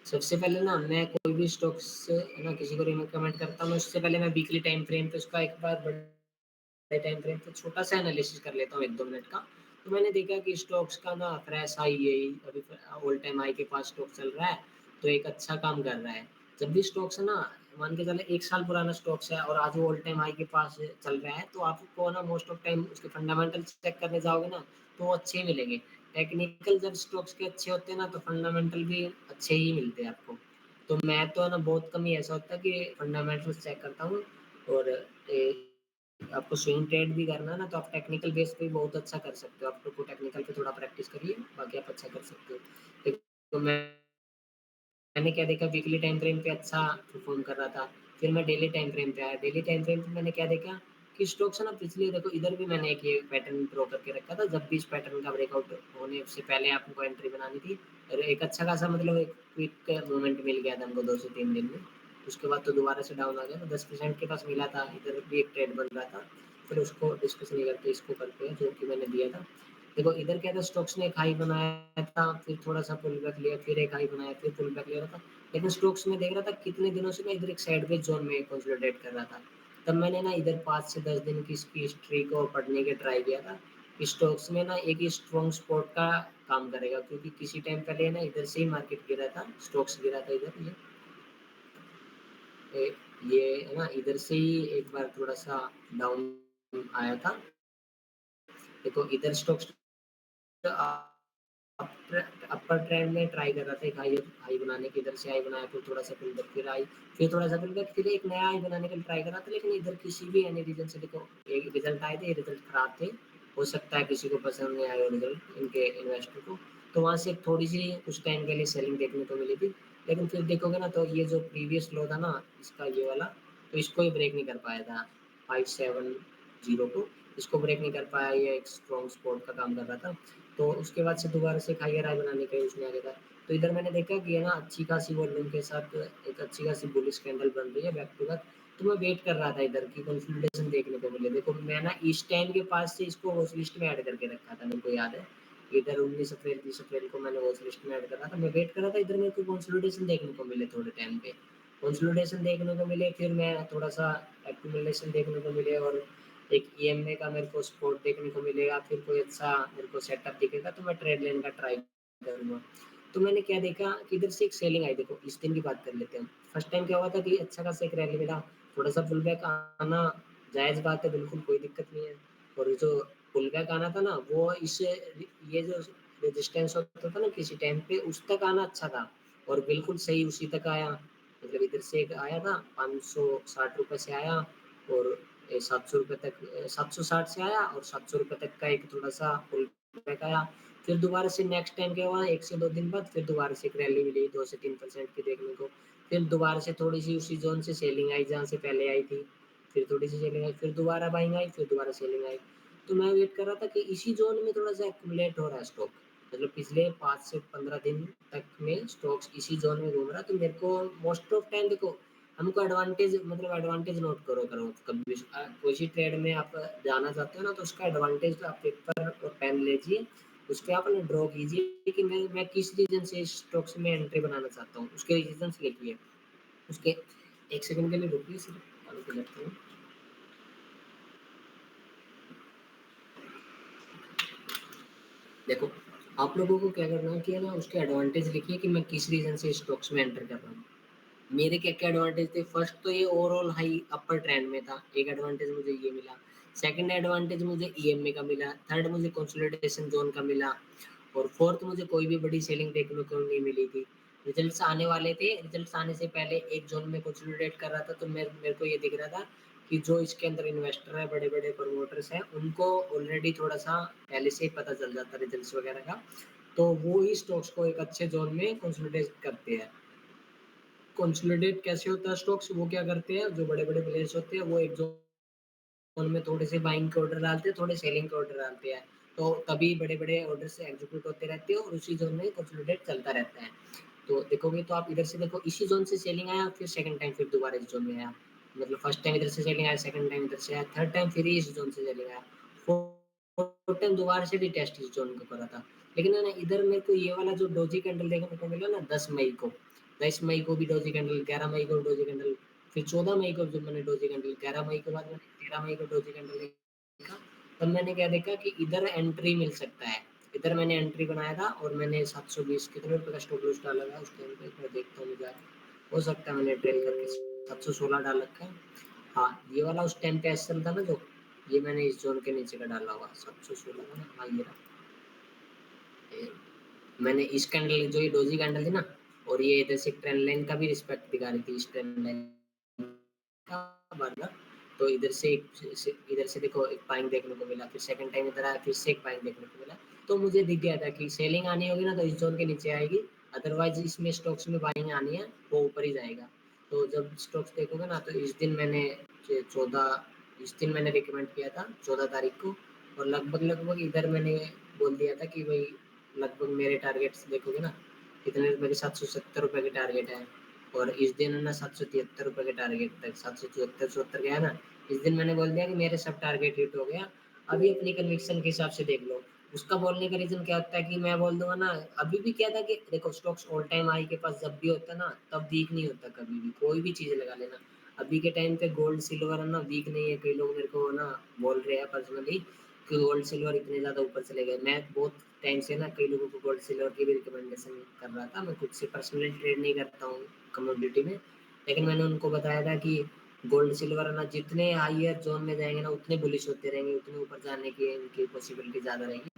सबसे पहले ना मैं कोई भी स्टॉक्स है ना किसी को रिकमेंड करता हूँ, उससे पहले मैं वीकली टाइम फ्रेम पे उसका एक बार टाइम फ्रेम पे छोटा सा एनालिसिस कर लेता हूँ 1-2 मिनट का। तो मैंने देखा कि स्टॉक्स का ना फ्रेश हाई है, अभी ऑल टाइम हाई के पास स्टॉक चल रहा है, तो एक अच्छा काम कर रहा है। जब भी स्टॉक्स है ना, मान के चले 1 साल पुराना स्टॉक्स है और आज वो ऑल टाइम हाई के पास चल रहा है, तो आपको ना मोस्ट ऑफ टाइम उसके फंडामेंटल्स चेक करने जाओगे ना, तो वो अच्छे ही मिलेंगे। टेक्निकल जब स्टॉक्स के अच्छे होते हैं ना, तो फंडामेंटल भी अच्छे ही मिलते हैं आपको। तो मैं तो है ना बहुत कम ही ऐसा होता है कि फंडामेंटल्स चेक करता हूँ। और आपको स्विंग ट्रेड भी करना है ना, तो आप टेक्निकल बेस पे बहुत अच्छा कर सकते हो। आप तो टेक्निकल पे थोड़ा प्रैक्टिस करिए, बाकी आप अच्छा कर सकते हो। तो मैंने क्या देखा, वीकली टाइम फ्रेम पे अच्छा परफॉर्म कर रहा था। फिर मैं डेली टाइम फ्रेम पे आया, डेली टाइम फ्रेम पे मैंने क्या देखा कि स्टॉक्स है ना, पिछले देखो इधर भी मैंने एक ये पैटर्न ड्रॉ करके रखा था, जब भी इस पैटर्न का ब्रेकआउट होने से पहले आपको एंट्री बनानी थी। और एक अच्छा खासा मतलब एक क्विक मूवमेंट मिल गया था हमको 2 से 3 दिन में। उसके बाद तो दोबारा से डाउन आ गया, तो 10% के पास मिला था, इधर भी एक ट्रेड बन रहा था। फिर उसको डिस्कस नहीं करते, इसको करते हैं जो कि मैंने दिया था। देखो इधर क्या था, स्टॉक्स ने एक हाई बनाया था, फिर थोड़ा-सा पुल बैक लिया, फिर एक हाई बनाया, फिर पुल बैक ले रहा था। लेकिन स्टोक्स में देख रहा था कितने दिनों से ना इधर एक साइडवेज जोन में कंसोलिडेट कर रहा था। तब मैंने ना इधर 5 से 10 दिन की इसकी हिस्ट्री को पढ़ने के ट्राई किया था। स्टोक्स में ना एक स्ट्रॉन्ग स्पॉट का काम करेगा, क्योंकि किसी टाइम पहले ना इधर से ही मार्केट गिरा था, स्टोक्स गिरा था इधर ये ये है ना, इधर से ही एक बार थोड़ा-सा डाउन आया था। देखो इधर स्टोक्स अपर ट्रेंड में ट्राई कर रहा था, एक हाई हाई बनाने की, इधर से हाई बनाया, फिर थोड़ा सा पुल बैक, फिर हाई, फिर थोड़ा सा पुल बैक, फिर एक नया हाई बनाने के लिए ट्राई कर रहा था। लेकिन इधर किसी भी एनी रीजन से देखो एक रिजल्ट आए थे, ये रिजल्ट खराब थे। हो सकता है किसी को पसंद नहीं आया रिजल्ट, इनके इन्वेस्टर को। तो वहां से थोड़ी सी कुछ टाइम के लिए सेलिंग देखने को मिली थी। लेकिन फिर देखोगे ना, तो ये जो प्रीवियस लो था ना इसका, ये वाला, तो इसको ही ब्रेक नहीं कर पाया था 570 को। इसको ब्रेक नहीं कर पाया, ये एक स्ट्रॉन्ग सपोर्ट का काम कर रहा था। तो उसके बाद से दोबारा से एक हायर हाई बनाने का उसने आगे था। तो इधर मैंने देखा कि है ना अच्छी खासी वॉल्यूम के साथ एक अच्छी खासी बुलिश कैंडल बन रही है बैक टू बैक। तो मैं वेट कर रहा था इधर की कंसोलिडेशन देखने को मिले। देखो मैं ना इस टाइम के पास से इसको वॉच लिस्ट में ऐड करके रखा था, मेरे को याद है। इधर 19 अप्रैल 30 अप्रैल को मैंने वॉच लिस्ट में ऐड करा था। मैं वेट कर रहा था इधर मेरे को कंसोलिडेशन देखने को मिले थोड़े टाइम पे। कंसोलिडेशन देखने को मिले, फिर मैं थोड़ा-सा एक्यूमुलेशन देखने को मिले, और एक ईएमए का मेरे को सपोर्ट देखने को मिलेगा, फिर कोई अच्छा मेरे को सेटअप दिखेगा, तो मैं ट्रेड लेने का ट्राई करूँगा। तो मैंने क्या देखा कि इधर से एक सेलिंग आई, देखो इस दिन की बात कर लेते हैं हम। फर्स्ट टाइम क्या हुआ था कि अच्छा खासा एक रैली मिला, थोड़ा-सा पुल बैक आना जायज़ बात है, बिल्कुल कोई दिक्कत नहीं है। और ये जो पुल बैक आना था ना, वो ये जो रेजिस्टेंस होता था ना किसी टाइम पे, उस तक आना अच्छा था, और बिल्कुल सही उसी तक आया। मतलब इधर से एक आया था, ₹560 से आया, और ₹700 तक 760 से आया, और ₹700 तक का एक थोड़ा-सा पुल बैक आया। फिर दोबारा से नेक्स्ट टाइम क्या हुआ, 1 से 2 दिन बाद फिर दोबारा से एक रैली मिली 2 से 3% की देखने को। फिर दोबारा से थोड़ी-सी उसी ज़ोन से सेलिंग आई जहाँ से पहले आई थी। फिर थोड़ी-सी सेलिंग आई, फिर दोबारा बाइंग आई, फिर दोबारा सेलिंग आई। तो मैं वेट कर रहा था कि इसी ज़ोन में थोड़ा-सा एक्यूमुलेट हो रहा है स्टॉक। मतलब पिछले 5 से 15 दिन तक में स्टॉक्स इसी ज़ोन में घूम रहा है, तो मेरे को मोस्ट ऑफ टाइम देखो, हमको एडवांटेज, मतलब एडवांटेज नोट करो करो कभी भी कोई सी ट्रेड में आप जाना चाहते हो ना, तो उसका एडवांटेज आप पेपर और पेन लीजिए, उस पे आप ना ड्रॉ कीजिए कि मैं किस रीज़न से इस स्टॉक्स में एंट्री बनाना चाहता हूँ, उसके रीज़न्स लिखिए। उसके 1 सेकंड के लिए रुकिए, सिर्फ पानी पी लेता हूँ। देखो आप लोगों को क्या करना है कि है ना उसके एडवांटेज लिखिए कि मैं किस रीज़न से स्टॉक्स में एंटर कर रहा हूँ। मेरे क्या-क्या एडवांटेज थे, फर्स्ट तो ये ओवरऑल हाई अपर ट्रेंड में था, एक एडवांटेज मुझे ये मिला। सेकंड एडवांटेज मुझे ईएमए का मिला, थर्ड मुझे कंसोलिडेशन ज़ोन का मिला और फोर्थ मुझे कोई भी बड़ी सेलिंग देखने को नहीं मिली थी। रिजल्ट्स आने वाले थे, रिजल्ट्स आने से पहले एक ज़ोन में कंसोलिडेट कर रहा था, तो मेरे को ये दिख रहा था कि जो इसके अंदर इन्वेस्टर है, बड़े-बड़े प्रमोटर्स हैं, उनको ऑलरेडी थोड़ा-सा पहले से ही पता चल जाता है रिजल्ट्स वगैरह का, तो वो ही स्टॉक्स को एक अच्छे ज़ोन में कंसोलिडेट करते हैं। कंसोलिडेट कैसे होता है स्टॉक्स, वो क्या करते हैं, जो बड़े-बड़े प्लेयर्स होते हैं, वो एक ज़ोन में थोड़े से बाइंग के ऑर्डर डालते हैं, थोड़े सेलिंग के ऑर्डर डालते हैं। तो तभी बड़े-बड़े ऑर्डर्स एग्ज़ीक्यूट होते रहते हैं और उसी ज़ोन में कंसोलिडेट चलता रहता है। तो देखोगे तो आप इधर से देखो इसी ज़ोन से सेलिंग आया, फिर सेकंड टाइम फिर दोबारा इस ज़ोन में आया। मतलब फर्स्ट टाइम इधर से सेलिंग आया, सेकंड टाइम इधर से आया, थर्ड टाइम फिर ही इस ज़ोन से सेलिंग आया। फोर्थ टाइम दोबारा से भी टेस्ट इस ज़ोन को करा था। लेकिन है ना इधर मेरे को ये वाला जो डोजी कैंडल देखने को मिला ना 10 मई को, 10 मई को भी डोजी कैंडल, 11 मई को डोजी कैंडल, फिर 14 मई को जब मैंने डोजी कैंडल, 11 मई के बाद मैंने 13 मई को डोजी कैंडल देखा, तब मैंने क्या देखा कि इधर एंट्री मिल सकता है। इधर मैंने एंट्री बनाया था और मैंने 720 कितने रुपए का स्टॉप लॉस डाला था उस टाइम पे, मैं देखता हूँ मुझे हो सकता है मैंने ट्रेड करके 716 डाल रखा है। हाँ, ये वाला उस टाइम पे ऐसा था ना जो, ये मैंने इस ज़ोन के नीचे का डाला हुआ 716 का ना, हाँ ये रहा। ये मैंने इस कैंडल जो ये डोजी कैंडल थी ना, और ये इधर से ट्रेंड लाइन का भी रिस्पेक्ट दिखा रही थी इस ट्रेंड लाइन का बार-बार। तो इधर से देखो एक बाइंग देखने को मिला, फिर सेकंड टाइम इधर आया, फिर से एक बाइंग देखने को मिला। तो मुझे दिख गया था कि सेलिंग आनी होगी ना तो इस ज़ोन के नीचे आएगी, अदरवाइज़ इसमें स्टॉक्स में बाइंग आनी है, वो ऊपर ही जाएगा। तो जब स्टॉक्स देखोगे ना तो च 14 इस दिन मैंने रिकमेंड किया था 14 तारीख को, और लगभग इधर मैंने बोल दिया था कि भई लगभग मेरे टारगेट्स देखोगे ना, कितने रुपए के, ₹770 के टारगेट है। और इस दिन है ना ₹773 के टारगेट तक, 774-74 गया ना, इस दिन मैंने बोल दिया कि मेरे सब टारगेट हिट हो गया, अभी अपनी कन्विक्शन के हिसाब से देख लो। उसका बोलने का रीज़न क्या होता है कि मैं बोल दूँगा ना, अभी भी क्या था कि देखो स्टॉक्स ऑल टाइम हाई के पास जब भी होता है ना, तब वीक नहीं होता कभी भी, कोई भी चीज़ लगा लेना। अभी के टाइम पे गोल्ड, सिल्वर है ना वीक नहीं है, कई लोग मेरे को ना बोल रहे हैं पर्सनली कि गोल्ड, सिल्वर इतने ज़्यादा ऊपर चले गए। मैं बहुत टाइम से ना कई लोगों को गोल्ड, सिल्वर की भी रिकमेंडेशन कर रहा था। मैं खुद से पर्सनली ट्रेड नहीं करता हूँ कमोडिटी में, लेकिन मैंने उनको बताया था कि गोल्ड, सिल्वर है ना जितने हायर ज़ोन में जाएँगे ना उतने बुलिश होते रहेंगे, उतने ऊपर जाने की इनकी पॉसिबिलिटी ज़्यादा रहेगी।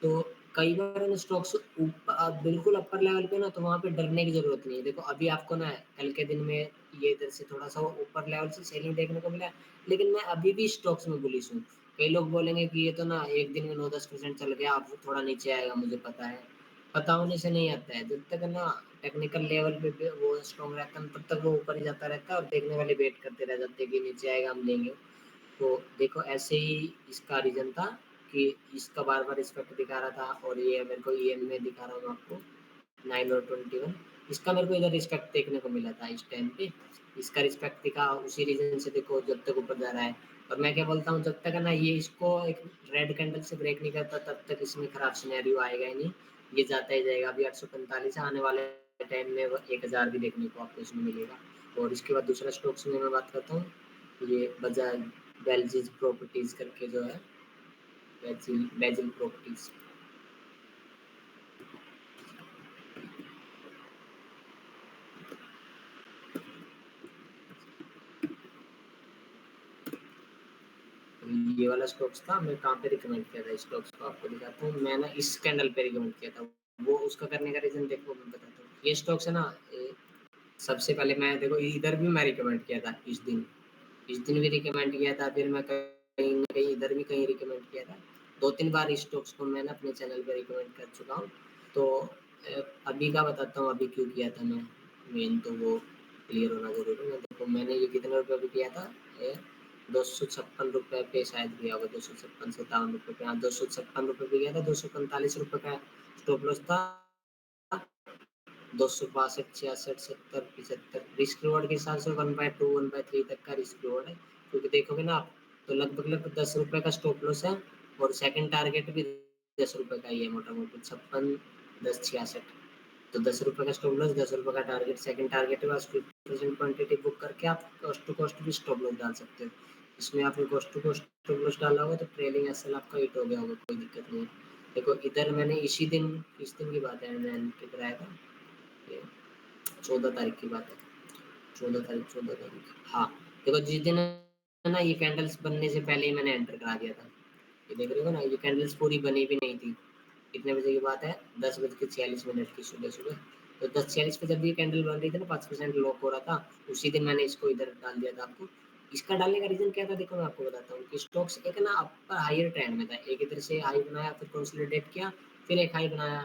तो कई बार है ना स्टॉक्स बिल्कुल अपर लेवल पे ना तो वहाँ पे डरने की ज़रूरत नहीं है। देखो अभी आपको ना कल के दिन में ये इधर से थोड़ा-सा ऊपर लेवल से सेलिंग देखने को मिला, लेकिन मैं अभी भी स्टॉक्स में बुलिश हूँ। कई लोग बोलेंगे कि ये तो ना 1 दिन में 9-10% चल गया, अब थोड़ा नीचे आएगा मुझे पता है। पता होने से नहीं आता है, जब तक है ना टेक्निकल लेवल पे वो स्ट्रॉन्ग रहता है तब तक वो ऊपर ही जाता रहता है और देखने वाले वेट करते रह जाते हैं कि नीचे आएगा हम लेंगे। तो देखो ऐसे ही इसका रीज़न था कि इसका बार-बार रिस्पेक्ट दिखा रहा था और ये मेरे को ईएम में दिखा रहा हूँ आपको 9 और 21, इसका मेरे को इधर रिस्पेक्ट देखने को मिला था इस टाइम पे। इसका रिस्पेक्ट दिखा उसी रीज़न से देखो जब तक ऊपर जा रहा है। और मैं क्या बोलता हूँ जब तक है ना ये इसको एक रेड कैंडल से ब्रेक नहीं करता तब तक इसमें खराब सिनेरियो आएगा ही नहीं। ये जाता ही जाएगा। अभी 845 है, आने वाले टाइम में वो 1000 भी देखने को आपको इसमें मिलेगा। और इसके बाद दूसरा स्टॉक्स में मैं बात करता हूँ, ये बजाज बेल्जिस प्रॉपर्टीज़ करके जो है, बेजिल बेजिल प्रॉपर्टीज़। ये वाला स्टॉक्स था, मैं कहाँ पे रिकमेंड किया था स्टॉक्स को आपको दिखाता हूँ। मैं ना इस कैंडल पे रिकमेंड किया था। वो उसका करने का रीज़न देखो मैं बताता हूँ। ये स्टॉक्स है ना सबसे पहले मैं देखो इधर भी मैं रिकमेंड किया था इस दिन भी रिकमेंड किया था, फिर मैं कहीं न कहीं इधर भी कहीं रिकमेंड किया था। 2-3 बार इस स्टॉक्स को मैं ना अपने चैनल पे रिकमेंड कर चुका हूँ। तो अभी का बताता हूँ अभी क्यों किया था मैं, मेन तो वो क्लियर होना ज़रूरी है। देखो मैंने ये कितने रुपए पे किया था, ₹256 पे शायद किया होगा, 256 से ₹57 पे, हाँ, ₹256 पे गया था, ₹245 का स्टॉप लॉस था। 262, 66, 70, 75 रिस्क रिवॉर्ड के हिसाब से 1/2, 1/3 तक का रिस्क रिवॉर्ड है। क्योंकि देखोगे ना आप तो लगभग ₹10 का स्टॉप लॉस है और सेकंड टारगेट भी ₹10 का ही है मोटा-मोटी 56, 10, 66। तो ₹10 का स्टॉप लॉस, ₹10 का टारगेट, सेकंड टारगेट के पास 50% क्वांटिटी बुक करके आप कॉस्ट टू कॉस्ट भी स्टॉप लॉस डाल सकते हो। इसमें आपने cost to cost stop loss डाला होगा तो ट्रेलिंग एसएल आपका हिट हो गया होगा, कोई दिक्कत नहीं है। देखो इधर मैंने इसी दिन, किस दिन की बात है, मैं एंट्री कराया था, ये 14 तारीख की बात है, 14 तारीख, हाँ। देखो जिस दिन है ना ये कैंडल्स बनने से पहले ही मैंने एंटर करा दिया था। ये देख रहे हो ना, ये कैंडल्स पूरी बनी भी नहीं थी। कितने बजे की बात है, 10:46 की सुबह-सुबह। तो 10:46 पे जब ये कैंडल बन रही थी ना, 5% लॉक हो रहा था, उसी दिन मैंने इसको इधर डाल दिया था आपको। इसका डालने का रीज़न क्या था, देखो मैं आपको बताता हूँ कि स्टॉक्स एक ना अपर हायर ट्रेंड में था। एक इधर से हाई बनाया, फिर कंसोलिडेट किया, फिर एक हाई बनाया।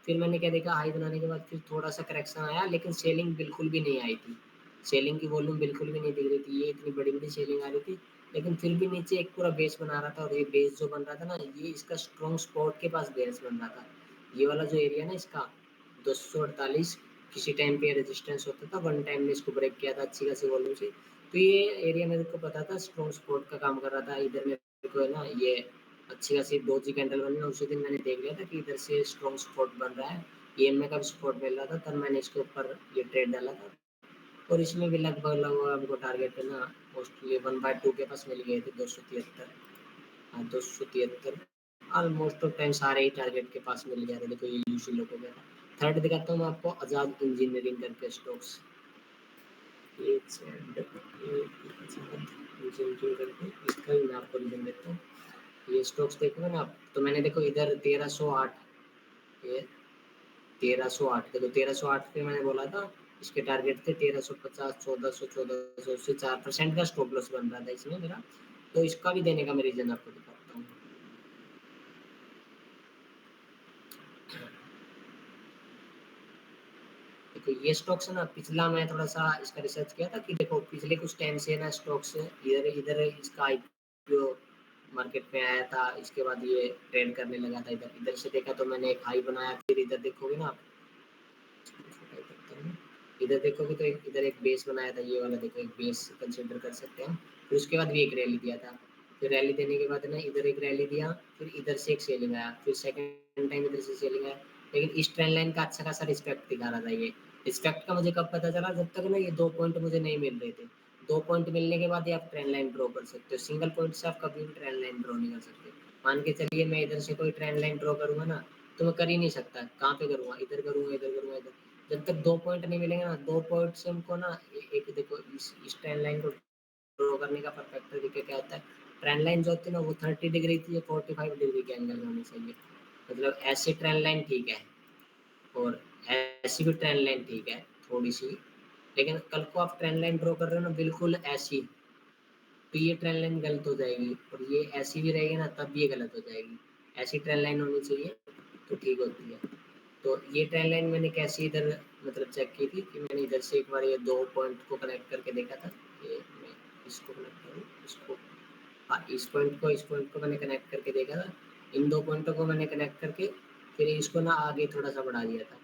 फिर मैंने क्या देखा, हाई बनाने के बाद फिर थोड़ा-सा करेक्शन आया, लेकिन सेलिंग बिल्कुल भी नहीं आई थी। सेलिंग की वॉल्यूम बिल्कुल भी नहीं दिख रही थी। ये इतनी बड़ी-बड़ी सेलिंग आ रही थी, लेकिन फिर भी नीचे एक पूरा बेस बना रहा था, और ये बेस जो बन रहा था ना, ये इसका स्ट्रॉन्ग स्पॉट के पास बेस बन रहा था। ये वाला जो एरिया ना इसका 248 किसी टाइम पे रेजिस्टेंस होता था, वन टाइम में इसको ब्रेक किया था अच्छी खासी वॉल्यूम से। तो ये एरिया मेरे को पता था स्ट्रॉन्ग सपोर्ट का काम कर रहा था। इधर मेरे को है ना ये अच्छी खासी डोजी कैंडल बनी ना, उसी दिन मैंने देख लिया था कि इधर से स्ट्रॉन्ग सपोर्ट बन रहा है, ईएमए का भी सपोर्ट मिल रहा था, तब मैंने इसके ऊपर ये ट्रेड डाला था। और इसमें भी लगभग हमको टारगेट है ना मोस्टली 1/2 के पास मिल गए थे, 273। हाँ, 273 ऑलमोस्ट ऑफ टाइम सारे ही टारगेट के पास मिल गया था। देखो ये यूसी लोग हो गया था। थर्ड दिखाता हूँ मैं आपको, आजाद इंजीनियरिंग करके स्टॉक्स, एक सेकंड, आजाद इंजीनियरिंग करके, इसका भी मैं आपको रीजन देता हूँ। ये स्टॉक्स देखोगे ना आप, तो मैंने देखो इधर 1308, ये 1308, देखो 1308 पे मैंने बोला था इसके टारगेट थे 1350, 1400, 1400 से 4% का स्टॉप लॉस बन रहा था इसमें मेरा। तो इसका भी देने का मैं रीजन आपको दिखाता हूँ। देखो ये स्टॉक्स है ना, पिछला मैं थोड़ा-सा इसका रिसर्च किया था कि देखो पिछले कुछ टाइम से ना स्टॉक्स इधर इधर इसका आईपीओ मार्केट में आया था, इसके बाद ये ट्रेंड करने लगा था इधर। इधर से देखा तो मैंने एक हाई बनाया, फिर इधर देखोगे ना आप, इधर देखोगे तो एक इधर एक बेस बनाया था, ये वाला देखो एक बेस कंसीडर कर सकते हैं। फिर उसके बाद भी एक रैली दिया था। फिर रैली देने के बाद ना इधर एक रैली दिया, फिर इधर से एक सेलिंग आया, फिर सेकंड टाइम इधर से सेलिंग आया। लेकिन इस ट्रेंड लाइन का अच्छा खासा रिस्पेक्ट दिखा रहा था ये। रिस्पेक्ट का मुझे कब पता चला, जब तक ना ये 2 पॉइंट मुझे नहीं मिल रहे थे। 2 पॉइंट मिलने के बाद ही आप ट्रेंड लाइन ड्रॉ कर सकते हो। सिंगल पॉइंट से आप कभी भी ट्रेंड लाइन ड्रॉ नहीं कर सकते। मान के चलिए मैं इधर से कोई ट्रेंड लाइन ड्रॉ करूँगा ना, तो मैं कर ही नहीं सकता। कहाँ पे करूँगा? इधर करूँगा, इधर करूँगा, इधर। जब तक 2 पॉइंट नहीं मिलेंगे ना, 2 पॉइंट से हमको ना एक देखो इस ट्रेंड लाइन को ड्रॉ करने का परफेक्ट तरीका क्या होता है? ट्रेंड लाइन जो होती है ना वो 30 डिग्री की या 45 डिग्री के एंगल में होनी चाहिए। मतलब ऐसी ट्रेंड लाइन ठीक है, और ऐसी भी ट्रेंड लाइन ठीक है थोड़ी-सी। लेकिन कल को आप ट्रेंड लाइन ड्रॉ कर रहे हो ना बिल्कुल ऐसी, तो ये ट्रेंड लाइन गलत हो जाएगी, और ये ऐसी भी रहेगी ना तब भी ये गलत हो जाएगी। ऐसी ट्रेंड लाइन होनी चाहिए तो ठीक होती है। तो ये ट्रेंड लाइन मैंने कैसे इधर मतलब चेक की थी कि मैंने इधर से एक बार ये 2 पॉइंट को कनेक्ट करके देखा था। ये मैं इसको कनेक्ट करूँ, इसको, हाँ, इस पॉइंट को मैंने कनेक्ट करके देखा था। इन 2 पॉइंटों को मैंने कनेक्ट करके फिर इसको ना आगे थोड़ा-सा बढ़ा दिया था।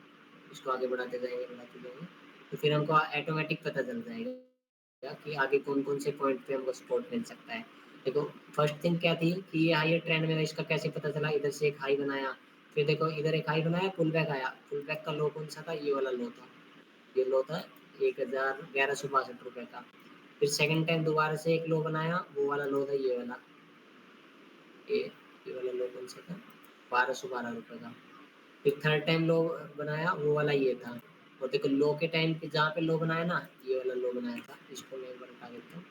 इसको आगे बढ़ाते जाएँगे, तो फिर हमको ऑटोमैटिक पता चल जाएगा कि आगे कौन-कौन से पॉइंट पे हमको सपोर्ट मिल सकता है। देखो फर्स्ट थिंग क्या थी कि ये हायर ट्रेंड में था, इसका कैसे पता चला, इधर से एक हाई बनाया, फिर देखो इधर एक हाई बनाया, पुल बैक आया, पुल बैक का लो कौन-सा था, ये वाला लो था। ये लो था 1162 रुपए का। फिर सेकंड टाइम दोबारा से एक लो बनाया, वो वाला लो था ये वाला। ये ये वाला लो कौन-सा था? 1212 रुपए का। फिर थर्ड टाइम लो बनाया, वो वाला ये था। और देखो लो के टाइम पे जहाँ पे लो बनाया ना, ये वाला लो बनाया था। इसको मैं एक बार हटा देता हूँ।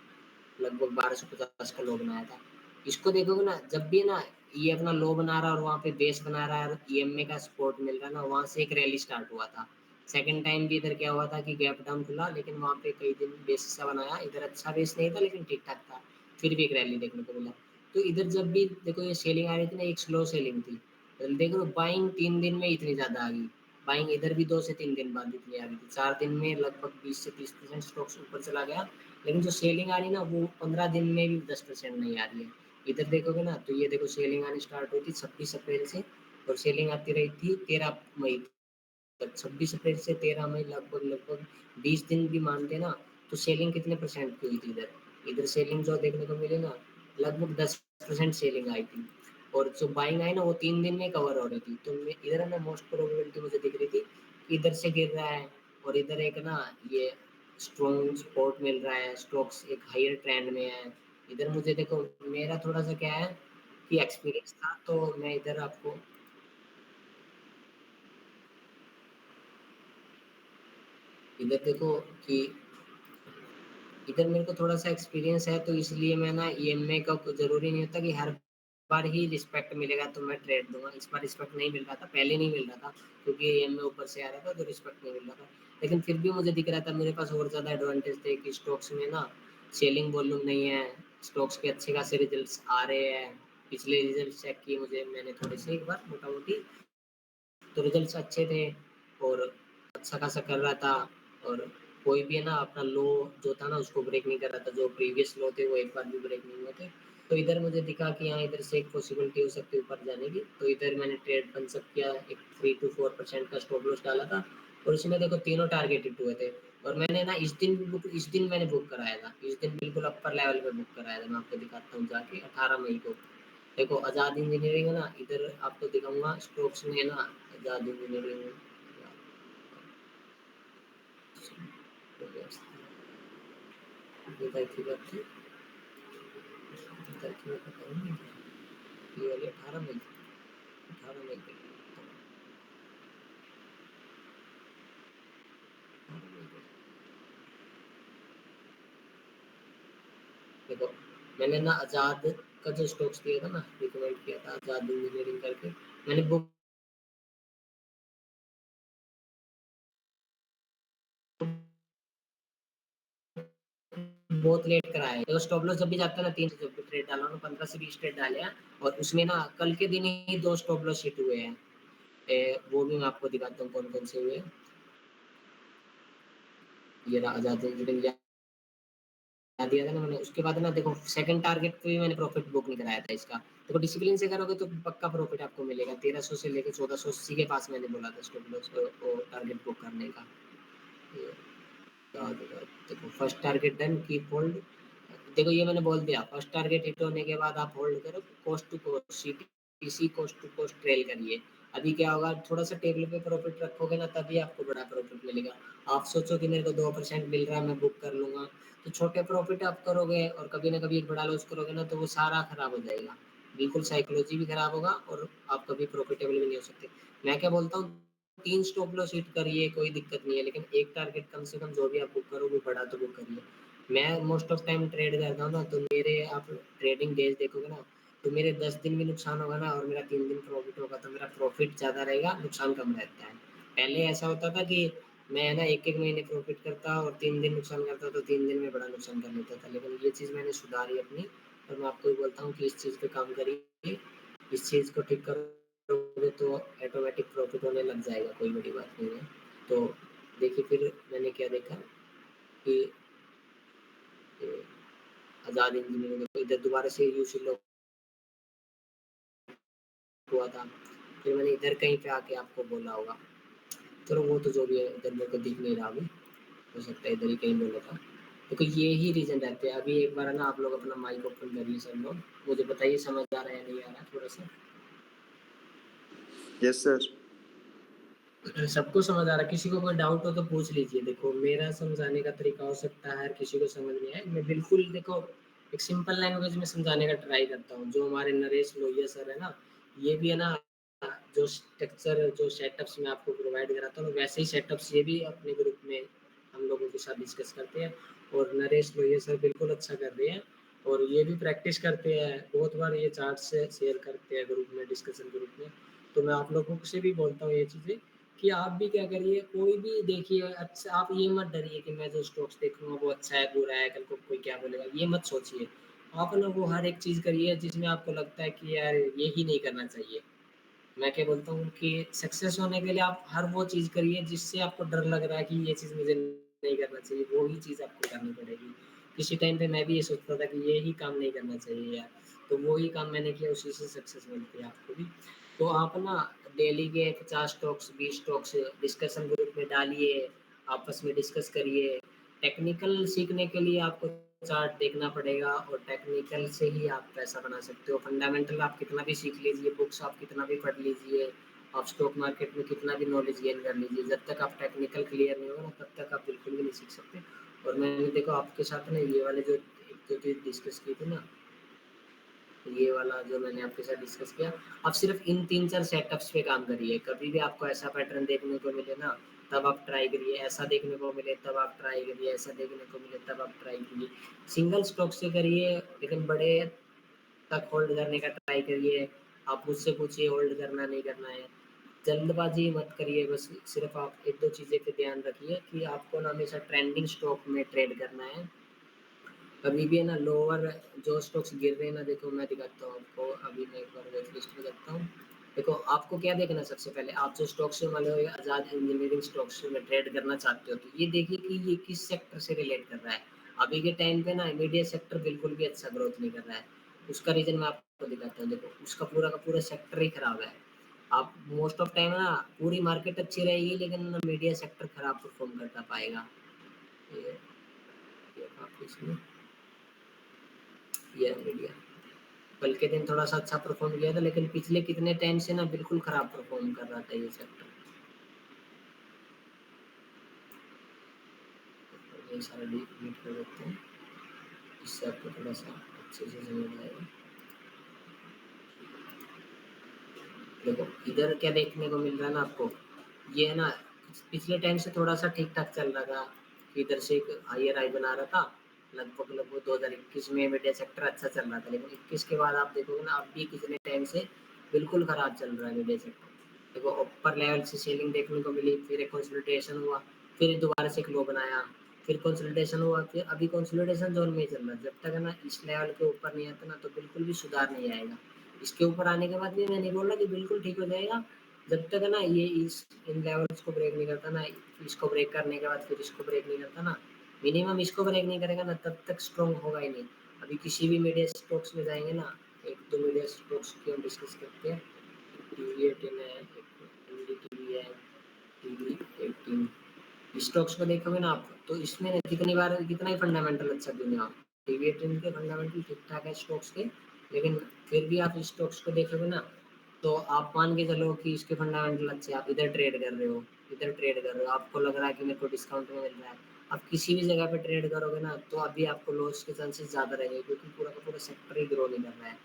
लगभग 1250 का लो बनाया था। इसको देखोगे ना, जब भी ना ये अपना लो बना रहा है और वहाँ पे बेस बना रहा है और ईएमए का सपोर्ट मिल रहा है ना, वहाँ से एक रैली स्टार्ट हुआ था। सेकंड टाइम भी इधर क्या हुआ था कि गैप डाउन खुला, लेकिन वहाँ पे कई दिन बेस सा बनाया। इधर अच्छा बेस नहीं था लेकिन ठीक-ठाक था। फिर भी एक रैली देखने को मिला। तो इधर जब भी देखो ये सेलिंग आ रही थी ना, एक स्लो सेलिंग थी। देखो बाइंग 3 दिन में इतनी ज़्यादा आ गई। बाइंग इधर भी 2 से 3 दिन बाद इतनी आ गई थी। 4 दिन में लगभग 20 से 30% स्टॉक्स ऊपर चला गया। लेकिन जो सेलिंग आ रही है ना वो 15 दिन में भी 10% नहीं आ रही है। इधर देखोगे ना तो ये देखो सेलिंग आनी स्टार्ट हुई थी 26 अप्रैल से, और सेलिंग आती रही थी 13 मई तक। 26 अप्रैल से 13 मई लगभग 20 दिन भी मानते ना, तो सेलिंग कितने परसेंट की हुई थी इधर। इधर सेलिंग जो देखने को मिली ना, लगभग 10% सेलिंग आई थी, और जो बाइंग आई ना वो 3 दिन में कवर हो रही थी। तो मैं इधर है ना मोस्ट प्रोबेबिलिटी मुझे दिख रही थी कि इधर से गिर रहा है, और इधर एक ना ये स्ट्रॉन्ग सपोर्ट मिल रहा है, स्टॉक्स एक हायर ट्रेंड में है। इधर मुझे देखो मेरा थोड़ा-सा क्या है कि एक्सपीरियंस था, तो मैं इधर आपको इधर देखो कि इधर मेरे को थोड़ा-सा एक्सपीरियंस है, तो इसलिए मैं ना ईएमआई का ज़रूरी नहीं होता कि हर बार ही रिस्पेक्ट मिलेगा तो मैं ट्रेड दूँगा। इस बार रिस्पेक्ट नहीं मिल रहा था, पहले नहीं मिल रहा था क्योंकि ईएमआई ऊपर से आ रहा था तो रिस्पेक्ट नहीं मिल रहा था। लेकिन फिर भी मुझे दिख रहा था मेरे पास और ज़्यादा एडवांटेज थे कि स्टॉक्स में ना सेलिंग वॉल्यूम नहीं है, स्टॉक्स के अच्छे खासे रिजल्ट्स आ रहे हैं। पिछले रिजल्ट चेक किए मैंने थोड़े से एक बार मोटा-मोटी, तो रिजल्ट्स अच्छे थे और अच्छा खासा कर रहा था और कोई भी है ना अपना लो जो था ना उसको ब्रेक नहीं कर रहा था, जो प्रीवियस लो थे वो एक बार भी ब्रेक नहीं हुए थे। तो इधर मुझे दिखा कि हाँ, इधर से एक पॉसिबिलिटी हो सकती है ऊपर जाने की, तो इधर मैंने ट्रेड कंसेप्ट किया, एक 3 टू 4% का स्टॉप लॉस डाला था और उसमें देखो तीनों टारगेट हिट हुए थे और मैंने ना इस दिन मैंने बुक कराया था, इस दिन बिल्कुल अपर लेवल पे बुक कराया था। मैं आपको दिखाता हूँ जाके 18 मई को। देखो आज़ाद इंजीनियरिंग है ना, इधर आपको दिखाऊँगा स्टॉक्स में है ना आज़ाद इंजीनियरिंग इधर की बात थी, इधर की मैं पता नहीं ये वाली 18 मई 18 मई को देखो मैंने ना आज़ाद का जो स्टॉक्स दिया था ना, रिकमेंड किया था आज़ाद इंजीनियरिंग करके, मैंने बुक बहुत लेट कराया है। तो स्टॉप लॉस जब भी जाता है ना 3 से जब भी ट्रेड डाला ना 15 से 20 ट्रेड डाले हैं और उसमें ना कल के दिन ही 2 स्टॉप लॉस हिट हुए हैं। वो भी मैं आपको दिखाता हूँ कौन-कौन से हुए हैं। ये रहा आज़ाद इंजीनियरिंग दिया था ना मैंने, उसके बाद ना देखो सेकंड टारगेट पे भी मैंने प्रॉफिट बुक नहीं कराया था इसका। देखो डिसिप्लिन से करोगे तो पक्का प्रॉफिट आपको मिलेगा। 1300 से लेके 1480 के पास मैंने बोला था स्टॉप लॉस वो टारगेट बुक करने का। ये देखो first target done keep hold. देखो ये मैंने बोल दिया फर्स्ट टारगेट हिट होने के बाद आप होल्ड करो, coast to coast CTPC coast to coast trail करिए। अभी क्या होगा थोड़ा सा टेबल पे प्रॉफिट रखोगे ना तभी आपको बड़ा प्रॉफिट मिलेगा। आप सोचो कि मेरे को 2% मिल रहा है मैं बुक कर लूंगा, तो छोटे प्रॉफिट आप करोगे और कभी ना कभी एक बड़ा लॉस करोगे ना तो वो सारा खराब हो जाएगा। बिल्कुल साइकोलॉजी भी खराब होगा और आप कभी प्रॉफिटेबल भी नहीं हो सकते। मैं क्या बोलता हूँ 3 स्टॉप लॉस हिट करिए कोई दिक्कत नहीं है, लेकिन एक टारगेट कम से कम जो भी आप बुक करो वो बड़ा तो बुक करिए। मैं मोस्ट ऑफ टाइम ट्रेड करता हूँ ना, तो मेरे आप ट्रेडिंग डेज देखोगे ना तो मेरे 10 दिन भी नुकसान होगा ना और मेरा 3 दिन प्रॉफिट होगा तो मेरा प्रॉफिट ज़्यादा रहेगा, नुकसान कम रहता है। पहले ऐसा होता था कि मैं ना 1-1 महीने प्रॉफिट करता और 3 दिन नुकसान करता तो 3 दिन में बड़ा नुकसान कर लेता था। लेकिन ये चीज़ मैंने सुधारी अपनी और मैं आपको भी बोलता हूँ कि इस चीज़ पे काम करिए, इस चीज़ को ठीक करोगे तो ऑटोमेटिक प्रॉफिट होने लग जाएगा, कोई बड़ी बात नहीं है। तो देखिए फिर मैंने क्या देखा कि आज़ाद इंजीनियरिंग में इधर दोबारा से यूसी लॉक हुआ था। फिर मैंने इधर कहीं पे आके आपको बोला होगा। चलो वो तो जो भी है इधर मेरे को दिख नहीं रहा अभी, हो सकता है इधर ही कहीं बोला था। देखो ये ही रीज़न रहते हैं। अभी एक बार है ना आप लोग अपना माइक ओपन करिए सब लोग। मुझे बताइए समझ आ रहा है या नहीं आ रहा है थोड़ा-सा? Yes sir. सबको समझ आ रहा है, किसी को कोई डाउट हो तो पूछ लीजिए। देखो मेरा समझाने का तरीका हो सकता है हर किसी को समझ में आए। मैं बिल्कुल देखो एक सिंपल लैंग्वेज में समझाने का ट्राई करता हूँ। जो हमारे नरेश लोहिया सर है ना, ये भी है ना जो स्ट्रक्चर जो सेटअप्स मैं आपको प्रोवाइड कराता हूँ वैसे ही सेटअप्स ये भी अपने ग्रुप में हम लोगों के साथ डिस्कस करते हैं और नरेश लोहिया सर बिल्कुल अच्छा कर रहे हैं और ये भी प्रैक्टिस करते हैं। बहुत बार ये चार्ट्स शेयर करते हैं ग्रुप में, डिस्कशन ग्रुप में। तो मैं आप लोगों से भी बोलता हूँ ये चीज़ें कि आप भी क्या करिए, कोई भी देखिए अच्छा आप ये मत डरिए कि मैं जो स्टॉक्स देखूँगा वो अच्छा है, बुरा है, कल को कोई क्या बोलेगा, ये मत सोचिए। आप ना वो हर एक चीज़ करिए जिसमें आपको लगता है कि यार ये ही नहीं करना चाहिए। मैं क्या बोलता हूँ कि सक्सेस होने के लिए आप हर वो चीज़ करिए जिससे आपको डर लग रहा है कि ये चीज़ मुझे नहीं करना चाहिए, वो ही चीज़ आपको करनी पड़ेगी। किसी टाइम पे मैं भी ये सोचता था कि ये ही काम नहीं करना चाहिए यार, तो वो ही काम मैंने किया उसी से सक्सेस मिलती है आपको भी। तो आप ना डेली के 50 स्टॉक्स, 20 स्टॉक्स डिस्कशन ग्रुप में डालिए, आपस में डिस्कस करिए। टेक्निकल सीखने के लिए आपको चार्ट देखना पड़ेगा और टेक्निकल से ही आप पैसा बना सकते हो। फंडामेंटल आप कितना भी सीख लीजिए, बुक्स आप कितना भी पढ़ लीजिए, आप स्टॉक मार्केट में कितना भी नॉलेज गेन कर लीजिए, जब तक आप टेक्निकल क्लियर नहीं होगा ना, तब तक आप बिल्कुल भी नहीं सीख सकते। और मैंने देखो आपके साथ ना ये वाले जो 1-2 चीज़ डिस्कस की थी ना, ये वाला जो मैंने आपके साथ डिस्कस किया, आप सिर्फ़ इन 3-4 सेटअप्स पे काम करिए। कभी भी आपको ऐसा पैटर्न देखने को मिले ना तब आप ट्राई करिए, ऐसा देखने को मिले तब आप ट्राई करिए, ऐसा देखने को मिले तब आप ट्राई करिए। सिंगल स्टॉक से करिए, लेकिन बड़े तक होल्ड करने का ट्राई करिए। आप मुझसे पूछिए होल्ड करना नहीं करना है। जल्दबाजी मत करिए, बस सिर्फ आप 1-2 चीज़ें पे ध्यान रखिए कि आपको ना हमेशा ट्रेंडिंग स्टॉक में ट्रेड करना है। कभी भी है ना लोअर जो स्टॉक्स गिर रहे हैं ना, देखो मैं दिखाता हूँ आपको, अभी मैं एक बार वेट लिस्ट में जाता हूँ। देखो आपको क्या देखना है सबसे पहले, आप जो स्टॉक्स में मान लो आज़ाद इंजीनियरिंग स्टॉक्स में ट्रेड करना चाहते हो, तो ये देखिए कि ये किस सेक्टर से रिलेट कर रहा है। अभी के टाइम पे ना मीडिया सेक्टर बिल्कुल भी अच्छा ग्रोथ नहीं कर रहा है। उसका रीज़न मैं आपको दिखाता हूँ, देखो उसका पूरा का पूरा सेक्टर ही खराब है। आप मोस्ट ऑफ टाइम ना पूरी मार्केट अच्छी रहेगी, लेकिन ना मीडिया सेक्टर खराब परफ़ॉर्म करता पाएगा। ये ये आप इसमें ये मीडिया कल के दिन थोड़ा-सा अच्छा परफ़ॉर्म किया था, लेकिन पिछले कितने टाइम से ना बिल्कुल खराब परफ़ॉर्म कर रहा था ये सेक्टर। ये सारा डिलीट कर देते हैं, इससे आपको थोड़ा-सा अच्छे से समझ आएगा। देखो, इधर क्या देखने को मिल रहा है ना आपको, ये है ना पिछले टाइम से थोड़ा-सा ठीक-ठाक चल रहा था, कि इधर से एक हायर हाई बना रहा था, लगभग-लगभग 2021 में मीडिया सेक्टर अच्छा चल रहा था, लेकिन 21 के बाद आप देखोगे ना अभी कितने टाइम से बिल्कुल खराब चल रहा है मीडिया सेक्टर। देखो ऊपर लेवल से सेलिंग देखने को मिली, फिर एक कंसोलिडेशन हुआ, फिर दोबारा से एक लो बनाया, फिर कंसोलिडेशन हुआ, फिर अभी कंसोलिडेशन ज़ोन में ही चल रहा है। जब तक है ना इस लेवल के ऊपर नहीं आता ना, तो बिल्कुल भी सुधार नहीं आएगा। इसके ऊपर आने के बाद भी मैं नहीं बोल रहा कि बिल्कुल ठीक हो जाएगा, जब तक है ना ये इस इन लेवल्स को ब्रेक नहीं करता ना, इसको ब्रेक करने के बाद फिर इसको ब्रेक नहीं करता ना, मिनिमम इसको ब्रेक नहीं करेगा ना, तब तक स्ट्रॉन्ग होगा ही नहीं। अभी किसी भी मीडिया स्टॉक्स में जाएँगे ना, 1-2 मीडिया स्टॉक्स की हम डिस्कस करते हैं। टीवी18 है, एक एनडीटीवी है, टीवी18 स्टॉक्स को देखोगे ना आप, तो इसमें कितनी बार कितना ही फंडामेंटल अच्छा क्यों ना हो, टीवी18 के फंडामेंटल ठीक-ठाक है स्टॉक्स के, लेकिन फिर भी आप स्टॉक्स को देखोगे ना, तो आप मान के चलो कि इसके फंडामेंटल अच्छे हैं, आप इधर ट्रेड कर रहे हो, इधर ट्रेड कर रहे हो, आपको लग रहा है कि मेरे को डिस्काउंट में मिल रहा है। आप किसी भी जगह पे ट्रेड करोगे ना, तो अभी आपको लॉस के चांसेस ज़्यादा रहेंगे, क्योंकि पूरा का पूरा सेक्टर ही ग्रो नहीं कर रहा है।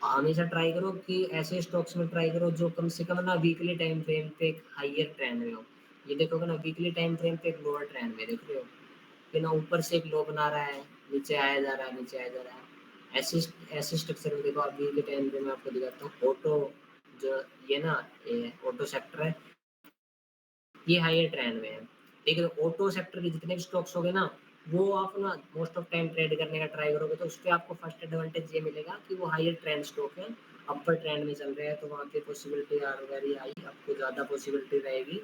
हमेशा ट्राई करो कि ऐसे स्टॉक्स में ट्राई करो जो कम से कम ना वीकली टाइम फ्रेम पे एक हाइयर ट्रेंड में हो। ये देखोगे ना वीकली टाइम फ्रेम पे एक लोअर ट्रेंड में देख रहे हो, कि ना ऊपर से एक लो बना रहा है, नीचे आया जा रहा है, नीचे आया जा रहा है। ऐसे ऐसे स्ट्रक्चर में देखो अभी के टाइम पे मैं आपको दिखाता हूँ ऑटो, जो ये ना ये ऑटो सेक्टर है, ये हायर ट्रेंड में है। लेकिन ऑटो सेक्टर के जितने भी स्टॉक्स होंगे ना, वो आप ना मोस्ट ऑफ टाइम ट्रेड करने का ट्राई करोगे, तो उसपे आपको फर्स्ट एडवांटेज ये मिलेगा कि वो हायर ट्रेंड स्टॉक है, अपर ट्रेंड में चल रहे हैं, तो वहाँ पे पॉसिबिलिटी आर वेरी हाई, आपको ज़्यादा पॉसिबिलिटी रहेगी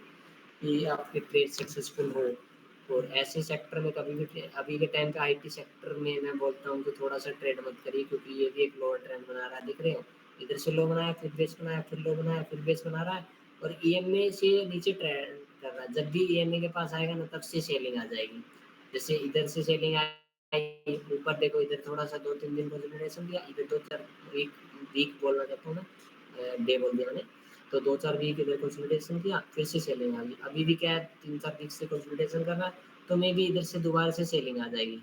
कि आपकी ट्रेड सक्सेसफुल हो। और ऐसे सेक्टर में कभी भी अभी के टाइम पे आईटी सेक्टर में मैं बोलता हूँ कि थोड़ा-सा ट्रेड मत करिए, क्योंकि ये भी एक लोअर ट्रेंड बना रहा है, दिख रहे हो? इधर से लो बनाया, फिर बेस बनाया, फिर लो बनाया, फिर बेस बना रहा है, और ईएमए से नीचे ट्रेंड कर रहा है। जब भी ईएमए के पास आएगा ना, तब से सेलिंग आ जाएगी। जैसे इधर से सेलिंग आई, ऊपर देखो इधर थोड़ा-सा 2-3 दिन कंसोलिडेशन दिया, इधर 2-4 वीक वीक बोलना चाहता हूँ मैं, डे बोल दिया मैंने। तो 2-4 वीक इधर कंसोलिडेशन किया, फिर से सेलिंग आ गई। अभी भी क्या है 3-4 वीक से कंसोलिडेशन कर रहा है, तो मेबी इधर से दोबारा से सेलिंग आ जाएगी।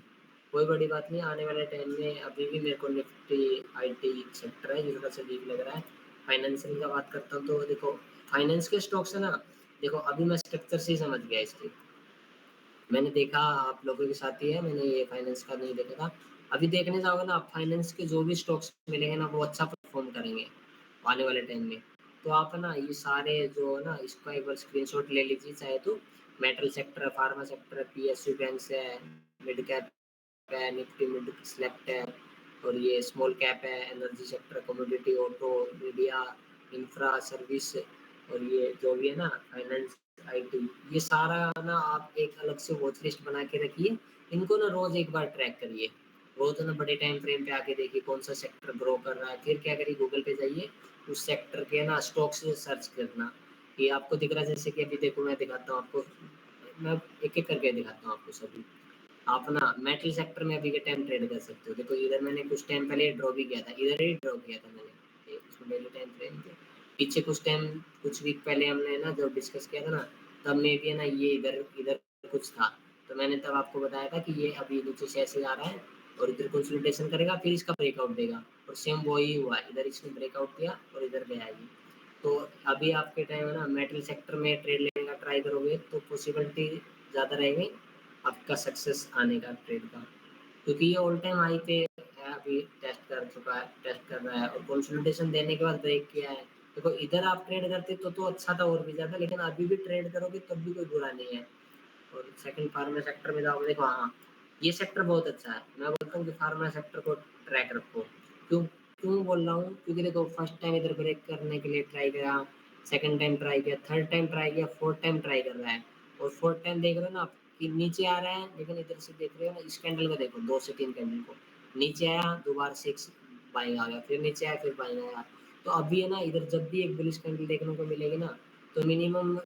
कोई बड़ी बात नहीं, आने वाले टाइम में अभी भी मेरे को निफ्टी आईटी सेक्टर है, जो थोड़ा-सा वीक लग रहा है। फाइनेंशियल का बात करता हूँ, तो देखो फाइनेंस के स्टॉक्स है ना, देखो अभी मैं स्ट्रक्चर से ही समझ गया इसकी। मैंने देखा आप लोगों के साथ ही है, मैंने ये फाइनेंस का नहीं देखा था। अभी देखने जाओगे ना आप, फाइनेंस के जो भी स्टॉक्स मिलेंगे ना, वो अच्छा परफ़ॉर्म करेंगे आने वाले टाइम में। तो आप है ना ये सारे जो है ना, इसका एक बार स्क्रीनशॉट ले लीजिए चाहे तो। मेटल सेक्टर है, फार्मा सेक्टर है, पीएसयू बैंक्स है, मिड कैप है, निफ्टी मिड सेलेक्ट है, और ये स्मॉल कैप है, energy sector, commodity, auto, media, infra, service, और ये जो भी है ना फाइनेंस, आईटी, ये सारा ना आप एक अलग से वॉच लिस्ट बना के रखिए। इनको ना रोज़ एक बार ट्रैक करिए। रोज़ ना बड़े टाइम फ्रेम पे आके देखिए कौन-सा सेक्टर ग्रो कर रहा है। फिर क्या करिए, गूगल पे जाइए, उस सेक्टर के ना स्टॉक्स सर्च करना। ये आपको दिख रहा है, जैसे कि अभी देखो मैं दिखाता हूँ आपको, मैं एक-एक करके दिखाता हूँ आपको सभी। आप ना मेटल सेक्टर में अभी के टाइम ट्रेड कर सकते हो। देखो इधर मैंने कुछ टाइम पहले ड्रॉ भी किया था, इधर ही ड्रॉ किया था मैंने, इसमें डेली टाइम फ्रेम पे। पीछे कुछ टाइम, कुछ वीक पहले हमने ना जब डिस्कस किया था ना, तब में भी है ना ये इधर इधर कुछ था। तो मैंने तब आपको बताया था कि ये अभी नीचे से ऐसे आ रहा है, और इधर कंसोलिडेशन करेगा, फिर इसका ब्रेकआउट देगा, और सेम वही हुआ। इधर इसने ब्रेकआउट दिया और इधर गया ये। तो अभी आपके टाइम है ना मेटल सेक्टर में ट्रेड लेने का ट्राई करोगे तो पॉसिबिलिटी ज़्यादा रहेगी आपका सक्सेस आने का ट्रेड का। क्योंकि ये ऑल टाइम हाई पे अभी टेस्ट कर रहा है और कंसोलिडेशन देने के बाद ब्रेक किया है। देखो इधर आप ट्रेड करते तो अच्छा था और भी ज़्यादा, लेकिन अभी भी ट्रेड करोगे तब भी कोई बुरा नहीं है। और सेकंड फार्मा सेक्टर में जाओगे, देखो हाँ, ये सेक्टर बहुत अच्छा है। मैं बोलता हूँ कि फार्मा सेक्टर को ट्रैक रखो। क्यों क्यों बोल रहा हूँ? क्योंकि देखो फर्स्ट टाइम इधर ब्रेक करने के लिए ट्राई करा, सेकंड टाइम ट्राई किया, थर्ड टाइम ट्राई किया, फोर्थ टाइम ट्राई कर रहा है। और फोर्थ टाइम देख रहे हो ना आप कि नीचे आ रहा है, लेकिन इधर से देख रहे हो ना, इस कैंडल को देखो, 2 से 3 कैंडल को। नीचे आया, दोबारा से एक बाइंग आ गया, फिर नीचे आया, फिर बाइंग आया। तो अभी है ना, इधर जब भी एक बुलिश कैंडल देखने को मिलेगी ना, तो मिनिमम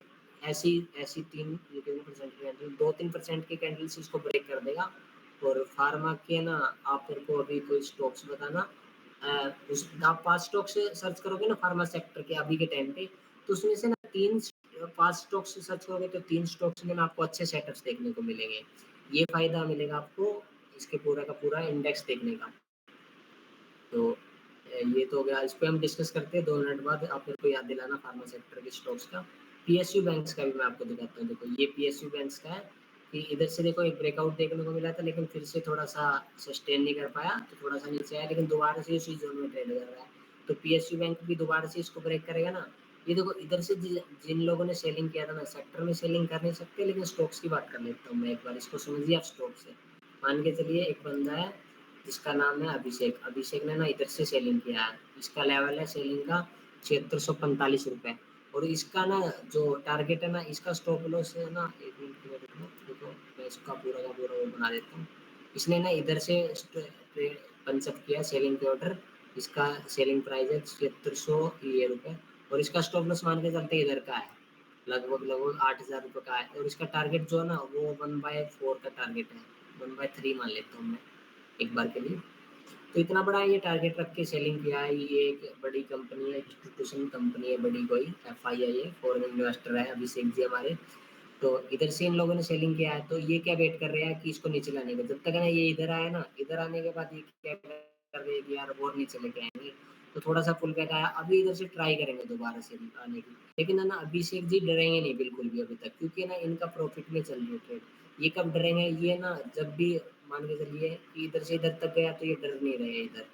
ऐसी ऐसी 3 ये कितने परसेंट की कैंडल, 2-3% की कैंडल्स इसको ब्रेक कर देगा। और फार्मा के ना, आप मेरे को अभी कोई स्टॉक्स बताना। उस आप 5 स्टॉक से सर्च करोगे ना फार्मा सेक्टर के अभी के टाइम पे, तो उसमें से ना 5 स्टॉक्स से सर्च करोगे तो 3 स्टॉक्स में ना आपको अच्छे सेटअप्स देखने को मिलेंगे। ये फ़ायदा मिलेगा आपको इसके पूरा का पूरा इंडेक्स देखने का। तो ये तो हो गया, इस पे हम डिस्कस करते हैं 2 मिनट बाद। आप मेरे को याद दिलाना फार्मा सेक्टर के स्टॉक्स का। पीएसयू बैंक्स का भी मैं आपको दिखाता हूँ। देखो ये पीएसयू बैंक्स का है कि इधर से देखो एक ब्रेकआउट देखने को मिला था, लेकिन फिर से थोड़ा-सा सस्टेन नहीं कर पाया, तो थोड़ा-सा नीचे आया, लेकिन दोबारा से उसी ज़ोन में ट्रेड कर रहा है। तो पीएसयू बैंक भी दोबारा से इसको ब्रेक करेगा ना, ये देखो इधर से जिन लोगों ने सेलिंग किया था ना, सेक्टर में सेलिंग कर नहीं सकते, लेकिन स्टॉक्स की बात कर लेता हूँ मैं एक बार, इसको समझिए आप स्टॉक से। मान के चलिए एक बंदा है जिसका नाम है अभिषेक। अभिषेक ने ना इधर से सेलिंग किया है। इसका लेवल है सेलिंग का 7645 रुपए। और इसका ना जो टारगेट है ना, इसका स्टॉप लॉस है ना, 1 मिनट के लिए रुको, देखो मैं इसका पूरा का पूरा वो बना देता हूँ। इसने ना इधर से पंचअप किया सेलिंग के ऑर्डर। इसका सेलिंग प्राइस है 7600 ये रुपए। और इसका स्टॉप लॉस मान के चलते इधर का है, लगभग 8000 रुपए का है। और इसका टारगेट जो है ना, वो 1/4 का टारगेट है, 1/3 मान लेता हूँ मैं एक बार के लिए। तो इतना बड़ा ये टारगेट रख के सेलिंग किया है। ये एक बड़ी कंपनी है, इंस्टीट्यूशन कंपनी है बड़ी कोई, एफआईआई है, फॉरेन इन्वेस्टर है अभिषेक जी हमारे। तो इधर से इन लोगों ने सेलिंग किया है, तो ये क्या वेट कर रहे हैं कि इसको नीचे लाने का। जब तक है ना ये इधर आया ना, इधर आने के बाद ये क्या कर रहे हैं कि यार और नीचे लेके आएंगे। तो थोड़ा सा पुल बैक आया, अभी इधर से ट्राई करेंगे दोबारा से आने की। लेकिन है ना अभिषेक जी डरेंगे नहीं बिल्कुल भी अभी तक, क्योंकि ना इनका प्रॉफिट में चल रही है ट्रेड। ये कब डरेंगे? ये ना जब भी मान के चलिए कि इधर से इधर तक गया तो ये डर नहीं रहे इधर।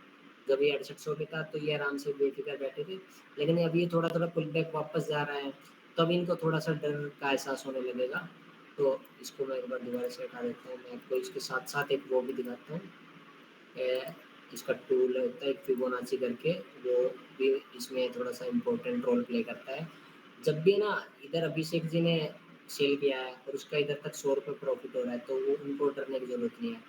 जब ये 6800 पे था तो ये आराम से बेफिक्र बैठे थे। लेकिन अभी ये थोड़ा-थोड़ा पुल बैक वापस जा रहा है, तब इनको थोड़ा-सा डर का एहसास होने लगेगा। तो इसको मैं एक बार दोबारा से हटा देता हूँ। मैं आपको इसके साथ-साथ एक वो भी दिखाता हूँ। इसका टूल होता है एक फिबोनाची करके, वो भी इसमें थोड़ा-सा इम्पोर्टेंट रोल प्ले करता है। जब भी ना इधर अभिषेक जी ने सेल किया है और उसका इधर तक ₹100 प्रॉफ़िट हो रहा है, तो वो उनको डरने की ज़रूरत नहीं है।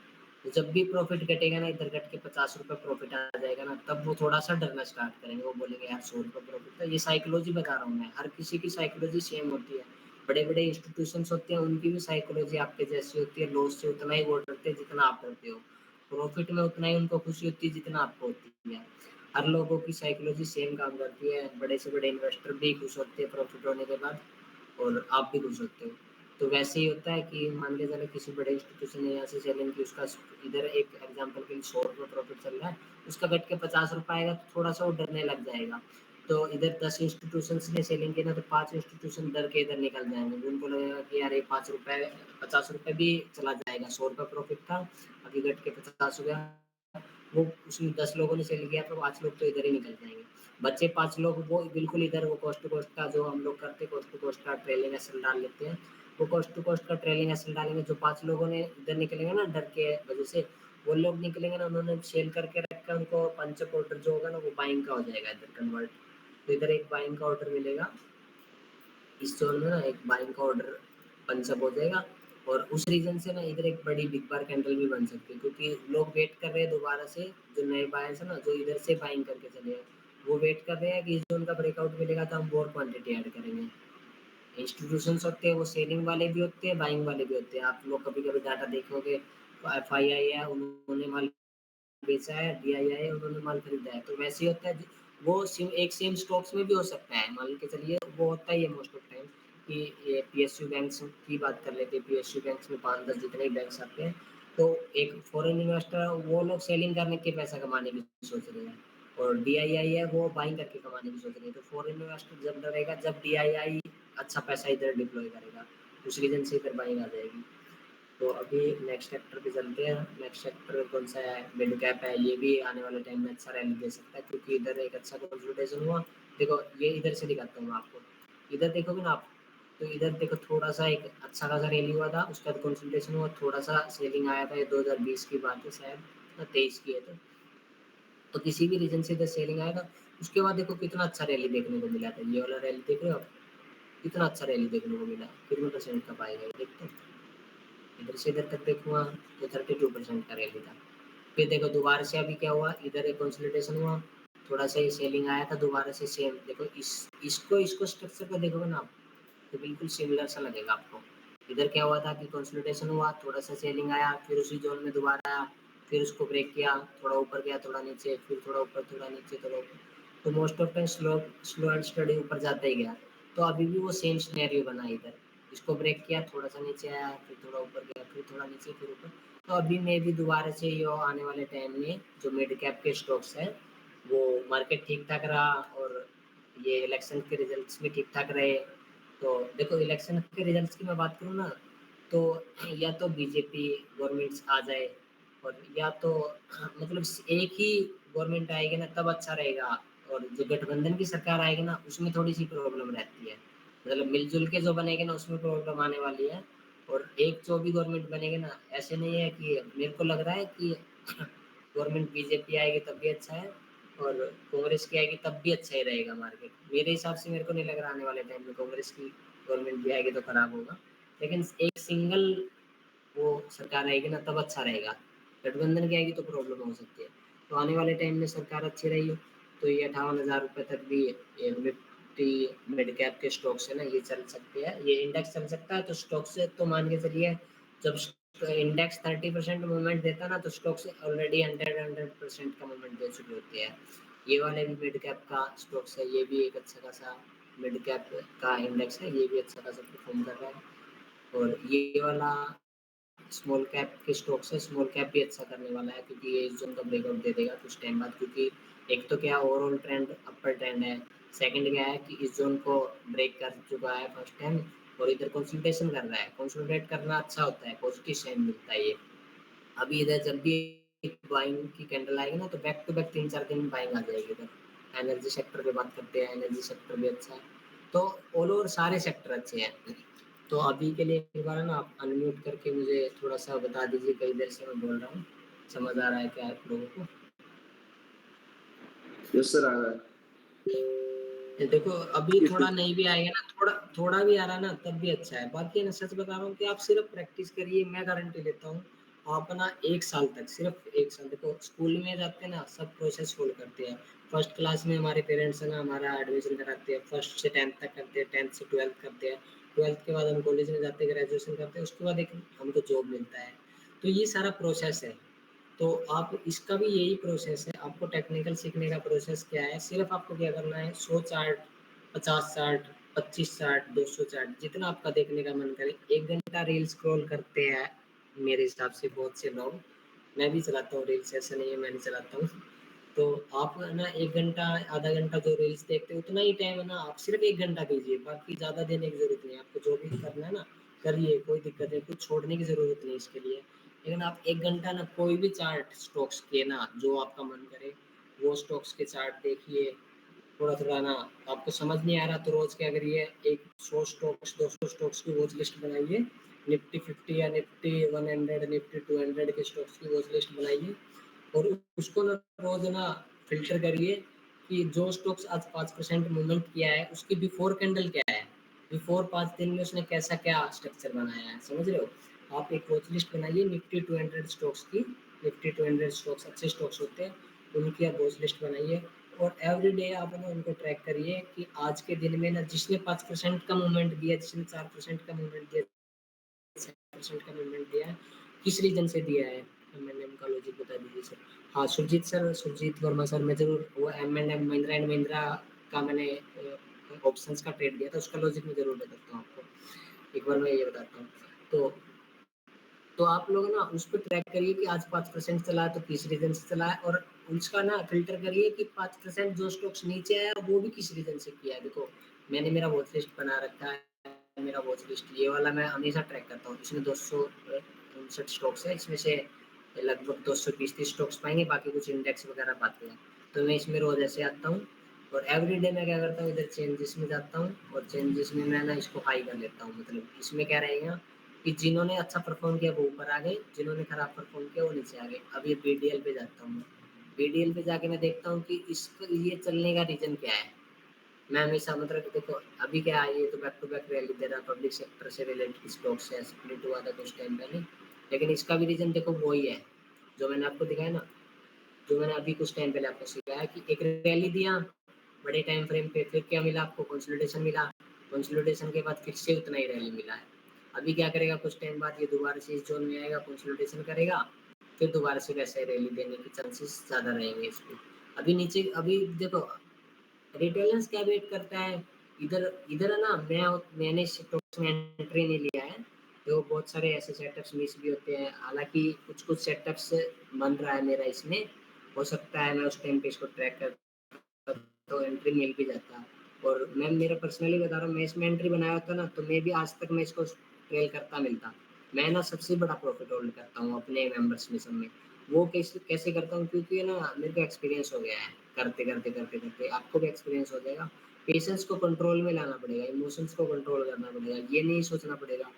तो जब भी प्रॉफ़िट घटेगा ना, इधर घट के ₹50 प्रॉफ़िट आ जाएगा ना, तब वो थोड़ा-सा डरना स्टार्ट करेंगे। वो बोलेंगे यार ₹100 प्रॉफ़िट था। ये साइकोलॉजी बता रहा हूँ मैं, हर किसी की साइकोलॉजी सेम होती है। बड़े-बड़े इंस्टीट्यूशंस होते हैं, उनकी भी साइकोलॉजी आपके जैसी होती है। लॉस से उतना ही वो डरते हैं जितना आप डरते हो। प्रॉफ़िट में उतना ही उनको खुशी होती है जितना आपको होती है। हर लोगों की साइकोलॉजी सेम काम करती है। बड़े से बड़े इन्वेस्टर भी खुश होते हैं प्रॉफ़िट होने के बाद, और आप भी खुश होते हो। तो वैसे ही होता है कि मान के चलो किसी बड़े इंस्टीट्यूशन ने यहाँ से सेलिंग की, उसका इधर एक एग्ज़ाम्पल के लिए ₹100 प्रॉफ़िट चल रहा है, उसका घट के ₹50 आएगा तो थोड़ा-सा वो डरने लग जाएगा। तो इधर 10 इंस्टीट्यूशंस ने सेलिंग की ना, तो 5 इंस्टीट्यूशन डर के इधर निकल जाएँगे। उनको लगेगा कि यार ये ₹5 ₹50 भी चला जाएगा, ₹100 प्रॉफ़िट था, अभी घट के 50 हो गया। वो उसमें 10 लोगों ने सेल किया तो 5 लोग तो इधर ही निकल जाएँगे। बचे 5 लोग वो बिल्कुल इधर वो कॉस्ट टू कॉस्ट का जो हम लोग करते हैं, कॉस्ट टू कॉस्ट का ट्रेलिंग एसएल डाल लेते हैं। वो कॉस्ट टू कॉस्ट का ट्रेलिंग एसएल डालेंगे, जो 5 लोगों ने इधर निकलेंगे ना डर के वजह से, वो लोग निकलेंगे ना, उन्होंने सेल करके रखा है, उनको पंच ऑर्डर जो होगा ना वो बाइंग का हो जाएगा इधर कन्वर्ट। तो इधर एक बाइंग का ऑर्डर मिलेगा, इस ज़ोन में ना एक बाइंग का ऑर्डर पंचअप हो जाएगा। और उस रीज़न से ना इधर एक बड़ी बिग बार कैंडल भी बन सकती है, क्योंकि लोग वेट कर रहे हैं दोबारा से, जो नए बायर्स हैं ना, जो इधर से बाइंग करके चले हैं, वो वेट कर रहे हैं कि इस ज़ोन का ब्रेकआउट मिलेगा तो हम और क्वांटिटी ऐड करेंगे। इंस्टीट्यूशंस होते हैं वो सेलिंग वाले भी होते हैं, बाइंग वाले भी होते हैं। आप लोग कभी-कभी डाटा देखोगे, एफआईआई है, उन्होंने माल बेचा है, डीआईआई है, उन्होंने माल खरीदा है। तो वैसे ही होता है, वो सेम एक सेम स्टॉक्स में भी हो सकता है। मान के चलिए वो होता ही है मोस्ट ऑफ टाइम कि ये पीएसयू बैंक्स की बात कर लेते हैं। पीएसयू बैंक्स में 5-10 जितने भी बैंक्स आते हैं, तो एक फॉरेन इन्वेस्टर वो लोग सेलिंग करने के पैसा कमाने की सोच रहे हैं। और डीआईआई है वो बाइंग करके कमाने की सोच रही है। तो फॉरेन इन्वेस्टर जब डरेगा जब डीआईआई अच्छा पैसा इधर डिप्लॉय करेगा, उस रीजन से इधर बाइंग आ जाएगी। तो अभी नेक्स्ट सेक्टर पे चलते हैं। नेक्स्ट सेक्टर कौन सा है? मिड कैप है, ये भी आने वाले टाइम में अच्छा रैली दे सकता है क्योंकि इधर एक अच्छा कंसोलिडेशन हुआ। देखो ये इधर से दिखाता हूँ मैं आपको, इधर देखोगे ना आप, तो इधर देखो थोड़ा सा एक अच्छा खासा रैली हुआ था, उसका कंसोलिडेशन हुआ, थोड़ा सा सेलिंग आया था। ये 2020 की बात है शायद, 23 की है। तो किसी भी रीजन से इधर सेलिंग आया था, उसके बाद देखो कितना अच्छा रैली देखने को मिला था। ये वाला रैली देख रहे हो आप, कितना अच्छा रैली देखने को मिला, कितने परसेंट का पाएगा ये देखते हो। इधर से इधर तक देखूंगा तो 32% का रैली था। फिर देखो दोबारा से अभी क्या हुआ, इधर एक कंसोलिडेशन हुआ, थोड़ा सा ये सेलिंग आया था, दोबारा से सेम देखो इसको इसको स्ट्रक्चर को देखोगे ना आप, तो बिल्कुल सिमिलर सा लगेगा आपको। इधर क्या हुआ था कि कंसोलिडेशन हुआ, थोड़ा सा सेलिंग आया, फिर उसी जोन में दोबारा आया, फिर उसको ब्रेक किया, थोड़ा ऊपर गया, थोड़ा नीचे, फिर थोड़ा ऊपर, थोड़ा नीचे, थोड़ा ऊपर। तो most of time slow slow and study ऊपर जाता ही गया। तो अभी भी वो सेम सिनेरियो बना है इधर, इसको ब्रेक किया, थोड़ा सा नीचे आया, फिर थोड़ा ऊपर गया, फिर थोड़ा नीचे, फिर ऊपर। तो अभी मैं भी दोबारा से ये आने वाले टाइम में जो मिड कैप के स्टॉक्स है वो मार्केट ठीक ठाक रहा, और ये इलेक्शन के रिजल्ट्स भी ठीक ठाक रहे। तो देखो इलेक्शन के रिजल्ट्स की मैं बात करूँ ना, तो या तो बीजेपी गवर्नमेंट आ जाए, और या तो मतलब एक ही गवर्नमेंट आएगी ना तब अच्छा रहेगा। और जो गठबंधन की सरकार आएगी ना उसमें थोड़ी सी प्रॉब्लम रहती है, मतलब मिलजुल के जो बनेगा ना उसमें प्रॉब्लम आने वाली है। और एक जो भी गवर्नमेंट बनेगी ना, ऐसे नहीं है कि मेरे को लग रहा है कि गवर्नमेंट बीजेपी आएगी तब भी अच्छा है, और कांग्रेस की आएगी तब भी अच्छा ही रहेगा मार्केट। मेरे हिसाब से मेरे को नहीं लग रहा आने वाले टाइम में कांग्रेस की गवर्नमेंट भी आएगी तो खराब होगा, लेकिन एक सिंगल वो सरकार आएगी ना तब अच्छा रहेगा। गठबंधन की आएगी तो प्रॉब्लम हो सकती है। तो आने वाले टाइम में सरकार अच्छी रही तो ये 58,000 रुपये तक भी ये निफ्टी मिड कैप के स्टॉक्स है ना ये चल सकते हैं, ये इंडेक्स चल सकता है। तो स्टॉक से तो मान के चलिए, जब इंडेक्स 30% मूवमेंट देता है ना तो स्टॉक से ऑलरेडी 100% का मूवमेंट दे चुके होते हैं। ये वाले भी मिड कैप का स्टॉक्स है, ये भी एक अच्छा खासा मिड कैप का इंडेक्स है, ये भी अच्छा खासा परफॉर्म कर रहा है। और ये वाला स्मॉल कैप के स्टॉक्स है, स्मॉल कैप भी अच्छा करने वाला है क्योंकि ये इस जोन का ब्रेकआउट दे देगा कुछ टाइम बाद, क्योंकि एक तो क्या ओवरऑल ट्रेंड अपर ट्रेंड है, सेकंड क्या है कि इस जोन को ब्रेक कर चुका है फर्स्ट टाइम, और इधर कंसोलिडेशन कर रहा है। कंसोलिडेट करना अच्छा होता है, पॉजिटिव साइन मिलता है ये। अभी इधर जब भी बाइंग की कैंडल आएगी ना तो बैक टू बैक 3-4 दिन बाइंग आ जाएगी इधर। एनर्जी सेक्टर पे बात करते हैं, एनर्जी सेक्टर भी अच्छा है। तो ऑल ओवर सारे सेक्टर अच्छे हैं। तो अभी के लिए एक बार ना आप अनम्यूट करके मुझे थोड़ा सा बता दीजिए, कई देर से मैं बोल रहा हूँ, समझ आ रहा है क्या आप लोगों को? यस सर, आ रहा है। ये देखो अभी यस थोड़ा सर। नहीं भी आएगा ना, थोड़ा थोड़ा भी आ रहा ना तब भी अच्छा है। बाकी मैं सच बता रहा हूँ कि आप सिर्फ प्रैक्टिस करिए, मैं गारंटी लेता हूँ आप ना 1 साल तक, सिर्फ 1 साल, देखो स्कूल में जाते हैं ना सब प्रोसेस फॉलो करते हैं। फर्स्ट क्लास में हमारे पेरेंट्स है ना हमारा एडमिशन कराते हैं, फर्स्ट से 10th तक करते हैं, 10th से 12th करते हैं, 12th के बाद हम कॉलेज में जाते हैं, ग्रेजुएशन करते हैं, उसके बाद एक हमको जॉब मिलता है। तो ये सारा प्रोसेस है। तो आप इसका भी यही प्रोसेस है, आपको टेक्निकल सीखने का प्रोसेस क्या है, सिर्फ आपको क्या करना है, 100 चार्ट, 50 चार्ट, 25 चार्ट, 200 चार्ट, जितना आपका देखने का मन करे। 1 घंटा रील स्क्रॉल करते हैं मेरे हिसाब से बहुत से लोग, मैं भी चलाता हूँ रील्स, ऐसा नहीं है मैं नहीं चलाता हूँ। तो आप है ना 1 घंटा, आधा घंटा जो रील्स देखते हो उतना ही टाइम है ना आप सिर्फ 1 घंटा दीजिए, बाकी ज़्यादा देने की जरूरत नहीं है। आपको जो भी करना है ना करिए, कोई दिक्कत नहीं, कुछ छोड़ने की जरूरत नहीं इसके लिए। लेकिन आप 1 घंटा ना कोई भी चार्ट स्टॉक्स के ना जो आपका मन करे वो स्टॉक्स के चार्ट देखिए। थोड़ा थोड़ा ना आपको समझ नहीं आ रहा तो रोज क्या करिए, एक 100 स्टॉक्स 200 स्टॉक्स की वॉच लिस्ट बनाइए, निफ्टी 50 या निफ्टी 100 निफ्टी 200 के स्टॉक्स की वॉच लिस्ट बनाइए, और उसको ना रोज ना फिल्टर करिए कि जो स्टॉक्स आज 5% मूवमेंट किया है उसकी बिफोर कैंडल क्या है, बिफोर 5 दिन में उसने कैसा क्या स्ट्रक्चर बनाया है, समझ रहे हो। आप एक वॉच लिस्ट बनाइए निफ्टी 200 स्टॉक्स की, निफ्टी 200 स्टॉक्स अच्छे स्टॉक्स होते हैं, उनकी आप वॉच लिस्ट बनाइए, और एवरी डे आप ना उनको ट्रैक करिए कि आज के दिन में ना जिसने 5% का मूवमेंट दिया, जिसने 4% का मूवमेंट दिया, 6% का मूवमेंट दिया है, किस रीजन से दिया है। एम का लॉजिक बता दीजिए सर। हाँ सुरजीत सर, सुरजीत वर्मा सर, मैं जरूर वो M&M महिंद्रा का मैंने ऑप्शंस का ट्रेड दिया था, उसका लॉजिक मैं जरूर बताता हूँ आपको। एक बार मैं ये बताता हूँ। तो तो आप लोग ना उस पे ट्रैक करिए कि आज 5% चला है तो किस रीज़न से चला है और उसका ना फ़िल्टर करिए कि 5% जो स्टॉक्स नीचे आया वो भी किस रीज़न से किया है। देखो, मैंने मेरा वॉच लिस्ट बना रखा है, मेरा वॉच लिस्ट ये वाला मैं हमेशा ट्रैक करता हूँ। इसमें 259 स्टॉक्स है, इसमें से लगभग 220-30 स्टॉक्स पाएँगे, बाकी कुछ इंडेक्स वगैरह पाते हैं। तो मैं इसमें रोज़ ऐसे आता हूँ और एवरीडे मैं क्या करता हूँ, इधर चेंजेस में जाता हूँ और चेंजेस में मैं ना इसको हाई कर लेता हूँ। मतलब इसमें क्या रहेगा कि जिन्होंने अच्छा परफ़ॉर्म किया वो ऊपर आ गए, जिन्होंने खराब परफ़ॉर्म किया वो नीचे आ गए। अब ये बीडीएल पे जाता हूँ मैं। बीडीएल पे जाके मैं देखता हूँ कि इसका ये चलने का रीज़न क्या है? मैं हमेशा मतलब कि देखो अभी क्या है, ये तो बैक टू बैक रैली दे रहा है, पब्लिक सेक्टर से रिलेटेड स्टॉक्स है, स्प्लिट हुआ था कुछ टाइम पहले। लेकिन इसका भी रीज़न देखो वही है, जो मैंने आपको दिखाया ना, जो मैंने अभी कुछ टाइम पहले आपको सिखाया कि एक रैली दिया, बड़े टाइम फ्रेम पे, फिर क्या मिला आपको कंसोलिडेशन मिला, कंसोलिडेशन के बाद फिर से उतना ही रैली मिला है। अभी क्या करेगा कुछ टाइम बाद ये दोबारा से इस ज़ोन में आएगा, कंसोलिडेशन करेगा, फिर दोबारा से वैसे रैली देने के चांसेस ज़्यादा रहेंगे इसके। अभी नीचे अभी देखो रिटेलर्स क्या वेट करता है, इधर इधर है ना मैंने स्टॉक्स में एंट्री नहीं लिया है, तो बहुत सारे ऐसे सेटअप्स मिस भी होते हैं। हालाँकि कुछ-कुछ सेटअप्स बन रहा है मेरा इसमें, हो सकता है मैं उस टाइम पे इसको ट्रैक कर तो एंट्री मिल भी जाता। और मैं मेरा पर्सनली बता रहा हूँ, मैं इसमें एंट्री बनाया होता ना तो मैं भी आज तक मैं इसको ट्रेल करता मिलता। मैं ना सबसे बड़ा प्रॉफिट होल्ड करता हूँ अपने मेंबर्स में सब में। वो कैसे कैसे करता हूँ क्योंकि ना मेरे को एक्सपीरियंस हो गया है करते आपको भी एक्सपीरियंस हो जाएगा। पेशेंस को कंट्रोल में लाना पड़ेगा, इमोशंस को कंट्रोल करना पड़ेगा, ये नहीं सोचना पड़ेगा।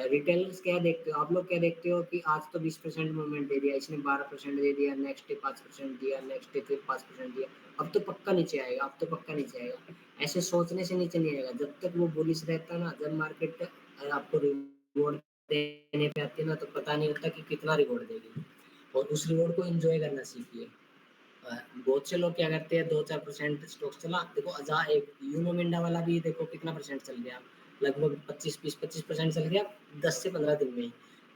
रिटेलर्स क्या देखते हो, आप लोग क्या देखते हो कि आज तो 20% मूवमेंट दे दिया, इसने 12% दे दिया, नेक्स्ट डे 5% दिया, नेक्स्ट डे फिर 5% दिया। अब तो पक्का नीचे आएगा, अब तो पक्का नीचे आएगा। ऐसे सोचने से नीचे नहीं आएगा, जब तक वो बुलिश रहता है ना, जब मार्केट आपको रिवॉर्ड देने पे आती है ना, तो पता नहीं होता कि कितना रिवॉर्ड देगी और उस रिवॉर्ड को एन्जॉय करना सीखिए। बहुत से लोग क्या करते हैं 2-4% स्टॉक्स चला, देखो एक यूनो मिंडा वाला भी देखो कितना परसेंट चल गया, लगभग 25% चल गया 10 से 15 दिन में ही।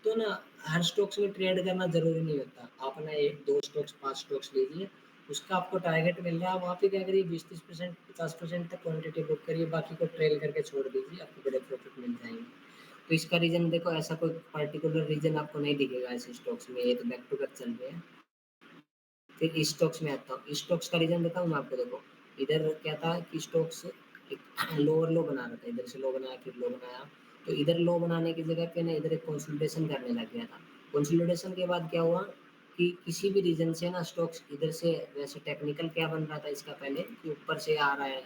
तो ना हर स्टॉक्स में ट्रेड करना ज़रूरी नहीं होता। आप ना 1-2 स्टॉक्स 5 स्टॉक्स लीजिए, उसका आपको टारगेट मिल रहा है, वहाँ पे क्या करिए 20-30% 50% तक क्वांटिटी बुक करिए, बाकी को ट्रेल करके छोड़ दीजिए, आपको बड़े प्रॉफिट मिल जाएँगे। तो इसका रीज़न देखो ऐसा कोई पर्टिकुलर रीज़न आपको नहीं दिखेगा ऐसे स्टॉक्स में, ये तो बैक टू बैक चल रहे हैं। फिर स्टॉक्स में आता हूँ। स्टॉक्स का रीज़न बताऊँ मैं आपको देखो, इधर क्या था कि स्टॉक्स एक लोअर लो बना रहा था, इधर से लो बनाया, फिर लो बनाया। तो इधर लो बनाने की जगह पे ना इधर एक कंसोलिडेशन करने लग गया था। कंसोलिडेशन के बाद क्या हुआ कि किसी भी रीज़न से ना स्टॉक्स इधर से वैसे टेक्निकल क्या बन रहा था इसका पहले कि ऊपर से आ रहा है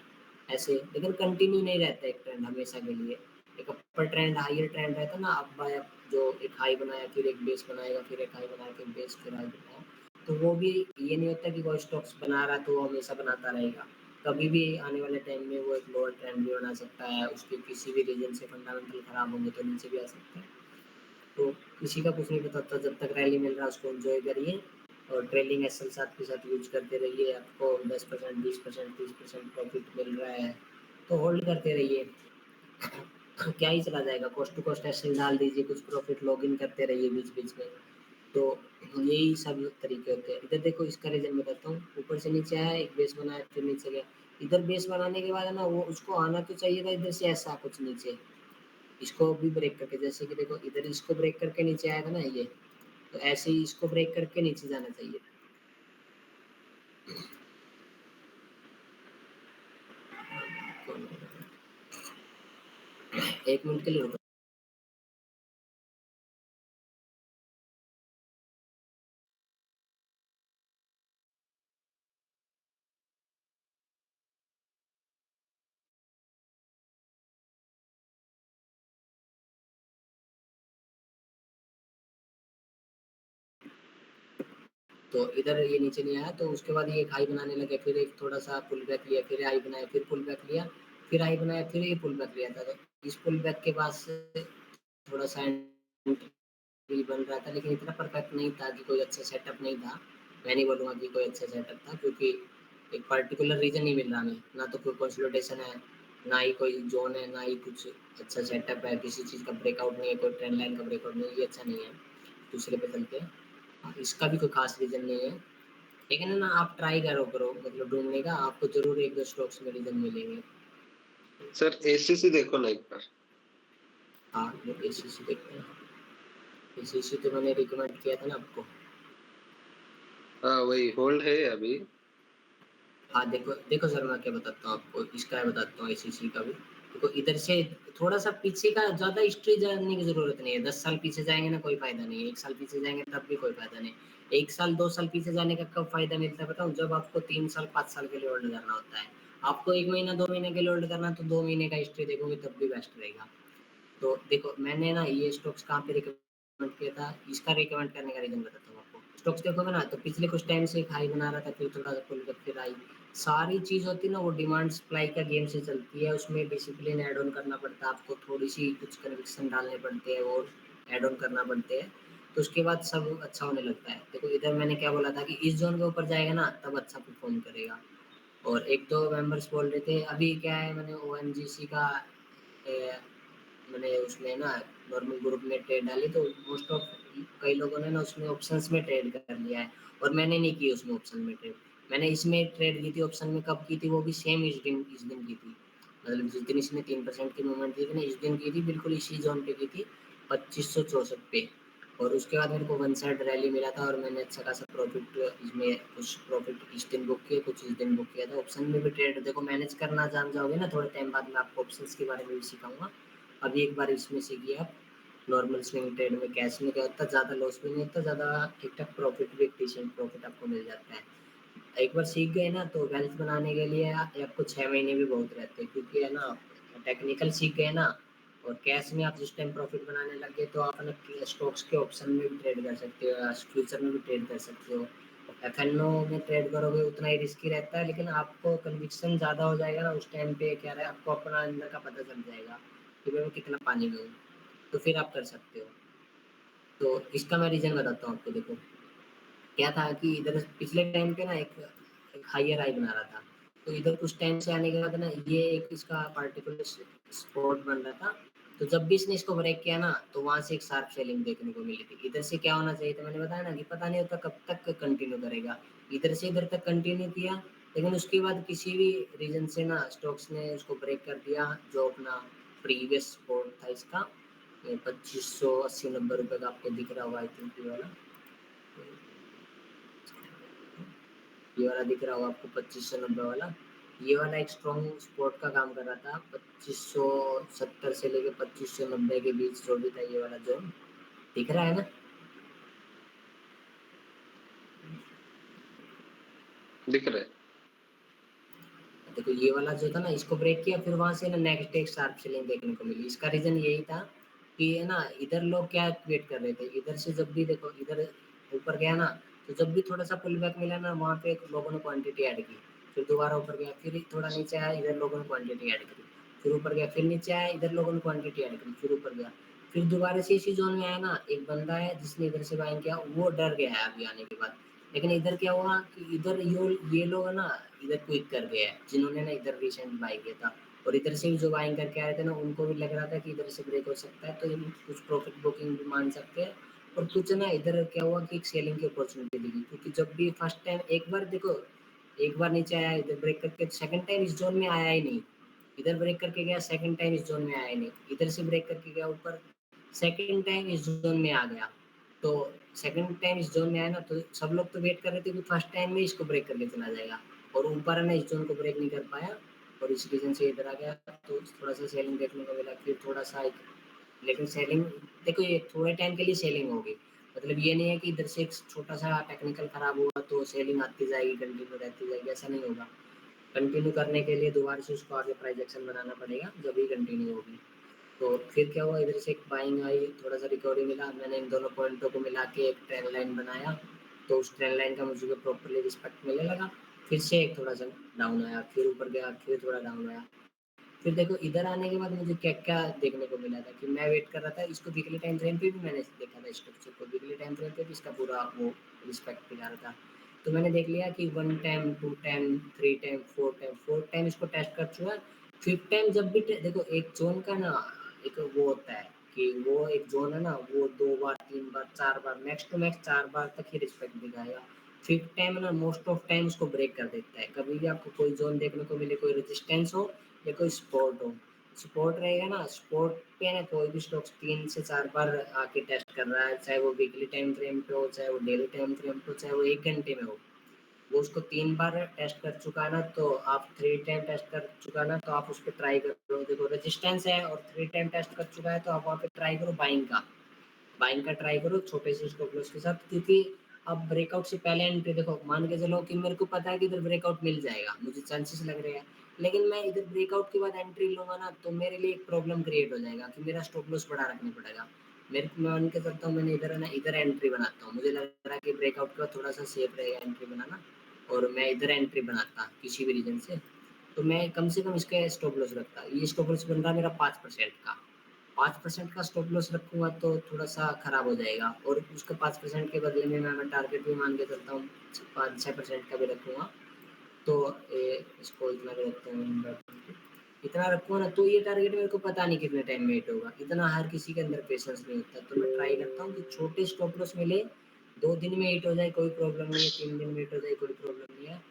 ऐसे, लेकिन कंटिन्यू नहीं रहता एक ट्रेंड हमेशा के लिए। एक अपर ट्रेंड, हायर ट्रेंड रहता है ना, अप बाय अप जो एक हाई बनाया, फिर एक बेस बनाएगा, फिर एक हाई बनाया, फिर बेस, फिर हाई बनाया। तो वो भी ये नहीं होता कि वो स्टॉक्स बना रहा है तो वो हमेशा बनाता रहेगा। कभी भी आने वाले टाइम में वो एक लोअर ट्रेंड भी बना सकता है, उसके किसी भी रीज़न से फंडामेंटल खराब होंगे तो नीचे भी आ सकता है। तो किसी का कुछ नहीं पता होता, जब तक रैली मिल रहा है उसको एन्जॉय करिए और ट्रेलिंग एसएल साथ के साथ यूज़ करते रहिए। आपको 10%, 20%, 30% प्रॉफिट मिल रहा है, तो होल्ड करते रहिए। क्या ही चला जाएगा, कॉस्ट टू कॉस्ट एसएल डाल दीजिए, कुछ प्रॉफिट लॉगिन करते रहिए बीच-बीच में। तो यही सब तरीके होते हैं। इधर देखो इसका रीज़न बताता हूँ, ऊपर से नीचे आया, एक बेस बनाया, फिर नीचे गया। इधर बेस बनाने के बाद है ना वो उसको आना तो चाहिए था इधर से ऐसा कुछ नीचे, इसको भी ब्रेक करके, जैसे कि देखो इधर इसको ब्रेक करके नीचे आया था ना ये, तो ऐसे ही इसको ब्रेक करके नीचे जाना चाहिए। 1 मिनट के लिए रुको। तो इधर ये नीचे नहीं आया, तो उसके बाद ये एक हाई बनाने लगे, फिर एक थोड़ा-सा पुल बैक लिया, फिर हाई बनाया, फिर पुल बैक लिया, फिर हाई बनाया, फिर ये पुल बैक लिया था। तो इस पुल बैक के बाद से थोड़ा-सा भी बन रहा था, लेकिन इतना परफेक्ट नहीं था कि कोई अच्छा सेटअप नहीं था। मैं नहीं बोलूँगा कि कोई अच्छा सेटअप था क्योंकि एक पर्टिकुलर रीज़न नहीं मिल रहा हमें, ना तो कोई कंसोलिडेशन है, ना ही कोई ज़ोन है, ना ही कुछ अच्छा सेटअप है, किसी चीज़ का ब्रेकआउट नहीं है, कोई ट्रेंड लाइन का ब्रेकआउट नहीं है, ये अच्छा नहीं है। दूसरे पे चलते हैं। इसका भी कोई ख़ास रीज़न नहीं है। लेकिन है ना आप ट्राई करो मतलब ढूँढने का, आपको ज़रूर 1-2 स्टॉक्स में रीज़न मिलेंगे। सर एसीसी देखो ना एक बार। हाँ, वो एसीसी देखते हैं। एसीसी तो मैंने रिकमेंड किया था ना आपको। हाँ वही होल्ड है अभी। हाँ, देखो देखो सर, मैं क्या बताता हूँ आपको, इसका बताता हूँ एसीसी का भी। देखो इधर से थोड़ा-सा पीछे का ज़्यादा हिस्ट्री जानने की ज़रूरत नहीं है, 10 साल पीछे जाएँगे ना कोई फ़ायदा नहीं है, 1 साल पीछे जाएँगे तब भी कोई फ़ायदा नहीं। 1 साल, 2 साल पीछे जाने का कब फ़ायदा मिलता है बताऊँ? जब आपको 3 साल, 5 साल के लिए होल्ड करना होता है। आपको 1 महीना, 2 महीने के लिए होल्ड करना है तो 2 महीने का हिस्ट्री देखोगे तब भी बेस्ट रहेगा। तो देखो मैंने ना ये स्टॉक्स कहाँ पे रिकमेंड किया था, इसका रिकमेंड करने का रीज़न बताता हूँ आपको। स्टॉक्स देखोगे ना तो पिछले कुछ टाइम से एक हाई बना रहा था, फिर थोड़ा-सा पुल बैक फिर आई। सारी चीज़ होती है ना वो डिमांड सप्लाई का गेम से चलती है, उसमें डिसिप्लिन ऐड ऑन करना पड़ता है आपको, थोड़ी-सी कुछ कन्विक्शन डालने पड़ते हैं और ऐड ऑन करना पड़ते हैं, तो उसके बाद सब अच्छा होने लगता है। देखो इधर मैंने क्या बोला था कि इस ज़ोन के ऊपर जाएगा ना तब अच्छा परफ़ॉर्म करेगा। और 1-2 मेंबर्स बोल रहे थे, अभी क्या है मैंने ओएनजीसी का मैंने उसमें ना नॉर्मल ग्रुप में ट्रेड डाली तो मोस्ट ऑफ कई लोगों ने ना उसमें ऑप्शंस में ट्रेड कर लिया है और मैंने नहीं की उसमें ऑप्शन में ट्रेड। मैंने इसमें ट्रेड की थी ऑप्शन में, कब की थी वो भी सेम इस दिन की थी। मतलब जिस दिन इसने 3% की मूवमेंट दी थी ना इस दिन की थी, बिल्कुल इसी ज़ोन पे की थी 2564 पे। और उसके बाद मेरे को वन साइड रैली मिला था और मैंने अच्छा खासा प्रॉफ़िट इसमें कुछ प्रॉफ़िट इस दिन बुक किए, कुछ इस दिन बुक किया था। ऑप्शन में भी ट्रेड देखो मैनेज करना जान जाओगे ना थोड़े टाइम बाद मैं आपको ऑप्शंस के बारे में भी सिखाऊँगा। अभी एक बार इसमें सीखिए आप, नॉर्मल स्विंग ट्रेड में कैश में क्या होता है, ज़्यादा लॉस भी नहीं होता, ज़्यादा ठीक-ठाक प्रॉफ़िट भी, एक डिसेंट प्रॉफ़िट आपको मिल जाता है। एक बार सीख गए ना तो वेल्थ बनाने के लिए आपको 6 महीने भी बहुत रहते हैं, क्योंकि है ना टेक्निकल सीख गए ना और कैश में आप जिस टाइम प्रॉफ़िट बनाने लग गए तो आप है ना स्टॉक्स के ऑप्शन में भी ट्रेड कर सकते हो या फ्यूचर में भी ट्रेड कर सकते हो। एफएनओ में ट्रेड करोगे उतना ही रिस्की रहता है, लेकिन आपको कन्विक्शन ज़्यादा हो जाएगा ना उस टाइम पे, क्या है आपको अपना अंदर का पता चल जाएगा कि भाई मैं कितना पानी में हूँ, तो फिर आप कर सकते हो। तो इसका मैं रीज़न बताता हूँ आपको। देखो क्या था कि इधर पिछले टाइम पे ना एक हायर हाई बना रहा था, तो इधर कुछ टाइम से आने के बाद ना ये एक इसका पार्टिकुलर स्पॉट बन रहा था, तो जब भी इसने इसको ब्रेक किया ना तो वहाँ से एक शार्प सेलिंग देखने को मिली थी। इधर से क्या होना चाहिए था, मैंने बताया ना कि पता नहीं होता कब तक कंटिन्यू करेगा। इधर से इधर तक कंटिन्यू किया, लेकिन उसके बाद किसी भी रीज़न से ना स्टॉक्स ने उसको ब्रेक कर दिया, जो अपना प्रीवियस सपोर्ट था इसका 2580-90 रुपए का आपको दिख रहा होगा आई थिंक ये वाला। ये वाला दिख रहा होगा आपको 2590 वाला। ये वाला एक स्ट्रॉन्ग सपोर्ट का काम कर रहा था, 2570 से लेके 2590 के बीच जो भी था ये वाला ज़ोन, दिख रहा है ना? दिख रहा है। देखो ये वाला जो था ना इसको ब्रेक किया, फिर वहाँ से ना नेक्स्ट डे एक शार्प सेलिंग देखने को मिली। इसका रीज़न यही था कि है ना इधर लोग क्या वेट कर रहे थे, इधर से जब भी देखो इधर ऊपर गया ना, तो जब भी थोड़ा-सा पुल बैक मिला ना वहाँ पे लोगों ने क्वांटिटी ऐड की। फिर दोबारा ऊपर गया, फिर थोड़ा नीचे आया, इधर लोगों ने क्वांटिटी ऐड करी। फिर ऊपर गया, फिर नीचे आया, इधर लोगों ने क्वांटिटी ऐड करी, फिर ऊपर गया। फिर दोबारा से इसी ज़ोन में आया ना, एक बंदा है जिसने इधर से बाइंग किया, वो डर गया है अभी आने के बाद। लेकिन इधर क्या हुआ कि इधर ये लोग है ना इधर क्विक कर गए हैं, जिन्होंने ना इधर रिसेंट बाय किया था और इधर से भी जो बाइंग करके आए थे ना उनको भी लग रहा था कि इधर से ब्रेक हो सकता है, तो ये कुछ प्रॉफिट बुकिंग भी मान सकते हैं। और कुछ ना इधर क्या हुआ कि एक सेलिंग की अपॉर्चुनिटी दिखी, क्योंकि जब भी फर्स्ट टाइम एक बार देखो, एक बार नीचे आया इधर ब्रेक करके, सेकंड टाइम इस ज़ोन में आया ही नहीं। इधर ब्रेक करके गया, सेकंड टाइम इस ज़ोन में आया ही नहीं। इधर से ब्रेक करके गया ऊपर, सेकंड टाइम इस ज़ोन में आ गया। तो सेकंड टाइम इस ज़ोन में आया ना तो सब लोग तो वेट कर रहे थे कि फर्स्ट टाइम में इसको ब्रेक करके चला जाएगा, और ऊपर है ना इस ज़ोन को ब्रेक नहीं कर पाया और इस रीज़न से इधर आ गया, तो थोड़ा-सा सेलिंग देखने को मिला। फिर थोड़ा-सा एक, लेकिन सेलिंग देखो ये थोड़े टाइम के लिए सेलिंग होगी। मतलब ये नहीं है कि इधर से एक छोटा-सा टेक्निकल खराब हुआ तो सेलिंग आती जाएगी, कंटिन्यू रहती जाएगी, ऐसा नहीं होगा। कंटिन्यू करने के लिए दोबारा से उसको आगे प्राइस एक्शन बनाना पड़ेगा, जभी कंटिन्यू होगी। तो फिर क्या हुआ, इधर से एक बाइंग आई, थोड़ा-सा रिकवरी मिला, मैंने इन दोनों पॉइंटों को मिला के एक ट्रेंड लाइन बनाया, तो उस ट्रेंड लाइन का मुझे प्रॉपर्ली रिस्पेक्ट मिलने लगा। फिर से एक थोड़ा-सा डाउन आया, फिर ऊपर गया, फिर थोड़ा डाउन आया। फिर देखो इधर आने के बाद मुझे क्या-क्या देखने को मिला था कि मैं वेट कर रहा था इसको, वीकली टाइम फ्रेम पे भी मैंने देखा था स्ट्रक्चर को, वीकली टाइम फ्रेम पे भी इसका पूरा वो रिस्पेक्ट दिखा रहा था। तो मैंने देख लिया कि 1 टाइम, 2 टाइम, 3 टाइम, 4 टाइम इसको टेस्ट कर चुका है। 5th टाइम जब भी देखो एक ज़ोन का ना एक वो होता है कि वो एक ज़ोन है ना वो 2 बार, 3 बार, 4 बार, मैक्स टू मैक्स 4 बार तक ही रिस्पेक्ट दिखाएगा। 5th टाइम ना मोस्ट ऑफ टाइम उसको ब्रेक कर देता है। कभी भी आपको कोई ज़ोन देखने को मिले, कोई रेजिस्टेंस हो या कोई सपोर्ट हो, सपोर्ट रहेगा ना, सपोर्ट पे ना कोई भी स्टॉक्स 3 से 4 बार आके टेस्ट कर रहा है, चाहे वो वीकली टाइम फ्रेम पे हो, चाहे वो डेली टाइम फ्रेम पे हो, चाहे वो 1 घंटे में हो। वो उसको 3 बार टेस्ट कर चुका है ना, तो आप 3 टाइम टेस्ट कर चुका है ना, तो आप उसपे ट्राई करो। देखो रेजिस्टेंस है और 3 टाइम टेस्ट कर चुका है, तो आप वहाँ पे ट्राई करो बाइंग का। बाइंग का ट्राई करो छोटे से स्टॉप लॉस के साथ, क्योंकि अब ब्रेकआउट से पहले एंट्री देखो, मान के चलो कि मेरे को पता है कि इधर ब्रेकआउट मिल जाएगा, मुझे चांसेस लग रहे हैं, लेकिन मैं इधर ब्रेकआउट के बाद एंट्री लूँगा ना, तो मेरे लिए एक प्रॉब्लम क्रिएट हो जाएगा कि मेरा स्टॉप लॉस बढ़ा रखना पड़ेगा। मेरे को, मैं मान के चलता हूँ, मैंने इधर है ना, इधर एंट्री बनाता हूँ, मुझे लग रहा है कि ब्रेकआउट का थोड़ा सा सेफ रहेगा एंट्री बनाना, और मैं इधर एंट्री बनाता किसी भी रीजन से, तो मैं कम से कम इसका स्टॉप लॉस रखता। ये स्टॉप लॉस बन रहा मेरा 5% का। 5% का स्टॉप लॉस रखूँगा तो थोड़ा-सा खराब हो जाएगा, और उसका 5% के बदले में मैं टारगेट भी मान के चलता हूँ 5-6% का भी रखूँगा। तो इसको इतना भी रखता हूँ, इतना रखूँगा ना, तो ये टारगेट मेरे को पता नहीं कितने टाइम में हिट होगा। इतना हर किसी के अंदर पेशेंस नहीं होता, तो मैं ट्राई करता हूँ कि छोटे स्टॉप लॉस मिले, 2 दिन में हिट हो जाए कोई प्रॉब्लम नहीं है, 3 दिन में हिट हो जाए कोई प्रॉब्लम नहीं है।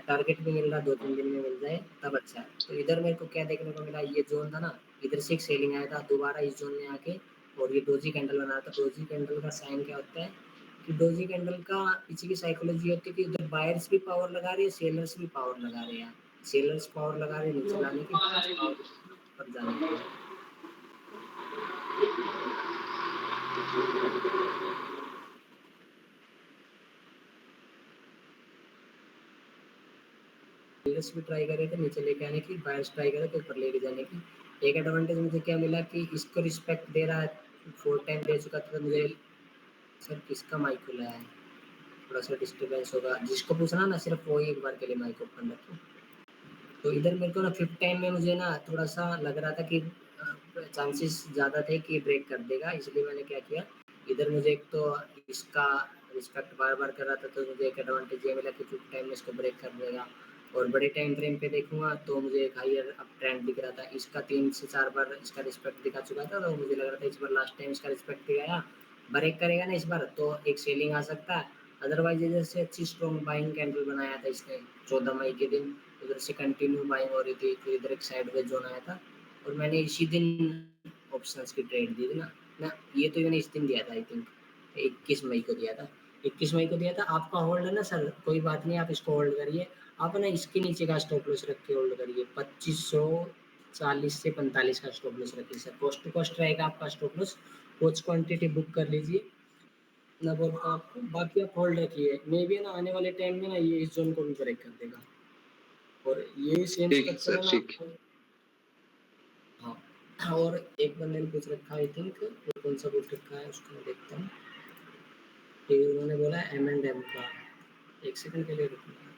टारगेट भी मिल रहा 2-3 दिन में मिल जाए तब अच्छा है। तो इधर मेरे को क्या देखने को मिला, ये ज़ोन था ना, इधर से एक सेलिंग आया था, दोबारा इस ज़ोन में आके और ये डोजी कैंडल बना था। डोजी कैंडल का साइन क्या होता है कि डोजी कैंडल का पीछे की साइकोलॉजी होती है कि उधर बायर्स भी पावर लगा रही है, सेलर्स भी पावर लगा रहे हैं। सेलर्स पावर लगा रहे हैं नीचे लाने की, बायर्स पावर ऊपर जाने की। सेलर्स भी ट्राई कर रहे थे नीचे लेके आने की, बायर्स ट्राई कर रहे थे ऊपर लेके जाने की। एक एडवांटेज मुझे क्या मिला कि इसको रिस्पेक्ट दे रहा है, 4 टाइम दे चुका था, तो मुझे सर किसका माइक खुला है? थोड़ा-सा डिस्टर्बेंस होगा। जिसको पूछना ना सिर्फ़ वो ही एक बार के लिए माइक ओपन रखें। तो इधर मेरे को ना 5th टाइम में मुझे ना थोड़ा-सा लग रहा था कि चांसेस ज़्यादा थे कि ब्रेक कर देगा, इसलिए मैंने क्या किया, इधर मुझे एक तो इसका रिस्पेक्ट बार-बार कर रहा था, तो मुझे एक एडवांटेज ये मिला कि 5th टाइम में इसको ब्रेक कर देगा। और बड़े टाइम फ्रेम पे देखूँगा तो मुझे एक हायर अप ट्रेंड दिख रहा था। इसका 3 से 4 बार इसका रिस्पेक्ट दिखा चुका था, तो मुझे लग रहा था इस बार लास्ट टाइम इसका रिस्पेक्ट दिखाया, ब्रेक करेगा ना इस बार, तो एक सेलिंग आ सकता है। अदरवाइज़ इधर से अच्छी स्ट्रॉन्ग बाइंग कैंडल बनाया था इसने 14 मई के दिन, उधर से कंटिन्यू बाइंग हो रही थी, फिर इधर एक साइडवेज ज़ोन आया था, और मैंने इसी दिन ऑप्शंस की ट्रेड दी थी ना ना ये तो मैंने इस दिन दिया था, आई थिंक 21 मई को दिया था। 21 मई को दिया था। आपका होल्ड है ना सर, कोई बात नहीं, आप इसको होल्ड करिए। आप ना इसके नीचे का स्टॉप लॉस रख के होल्ड करिए, 2540 से 45 का स्टॉप लॉस रखिए सर, कॉस्ट टू कॉस्ट रहेगा आपका स्टॉप लॉस। कुछ क्वांटिटी बुक कर लीजिए, मैं बोलता हूँ आपको, बाकी आप होल्ड रखिए। मे बी ना आने वाले टाइम में ना ये इस ज़ोन को भी ब्रेक कर देगा, और ये सेम ठीक है स्ट्रक्चर सर, है ना ठीक है। आपको। हाँ, और एक बंदे ने पूछ रखा है, आई थिंक वो कौन सा पूछ रखा है उसको मैं देखता हूँ। ये उन्होंने बोला M&M का, 1 सेकंड के लिए रुकना।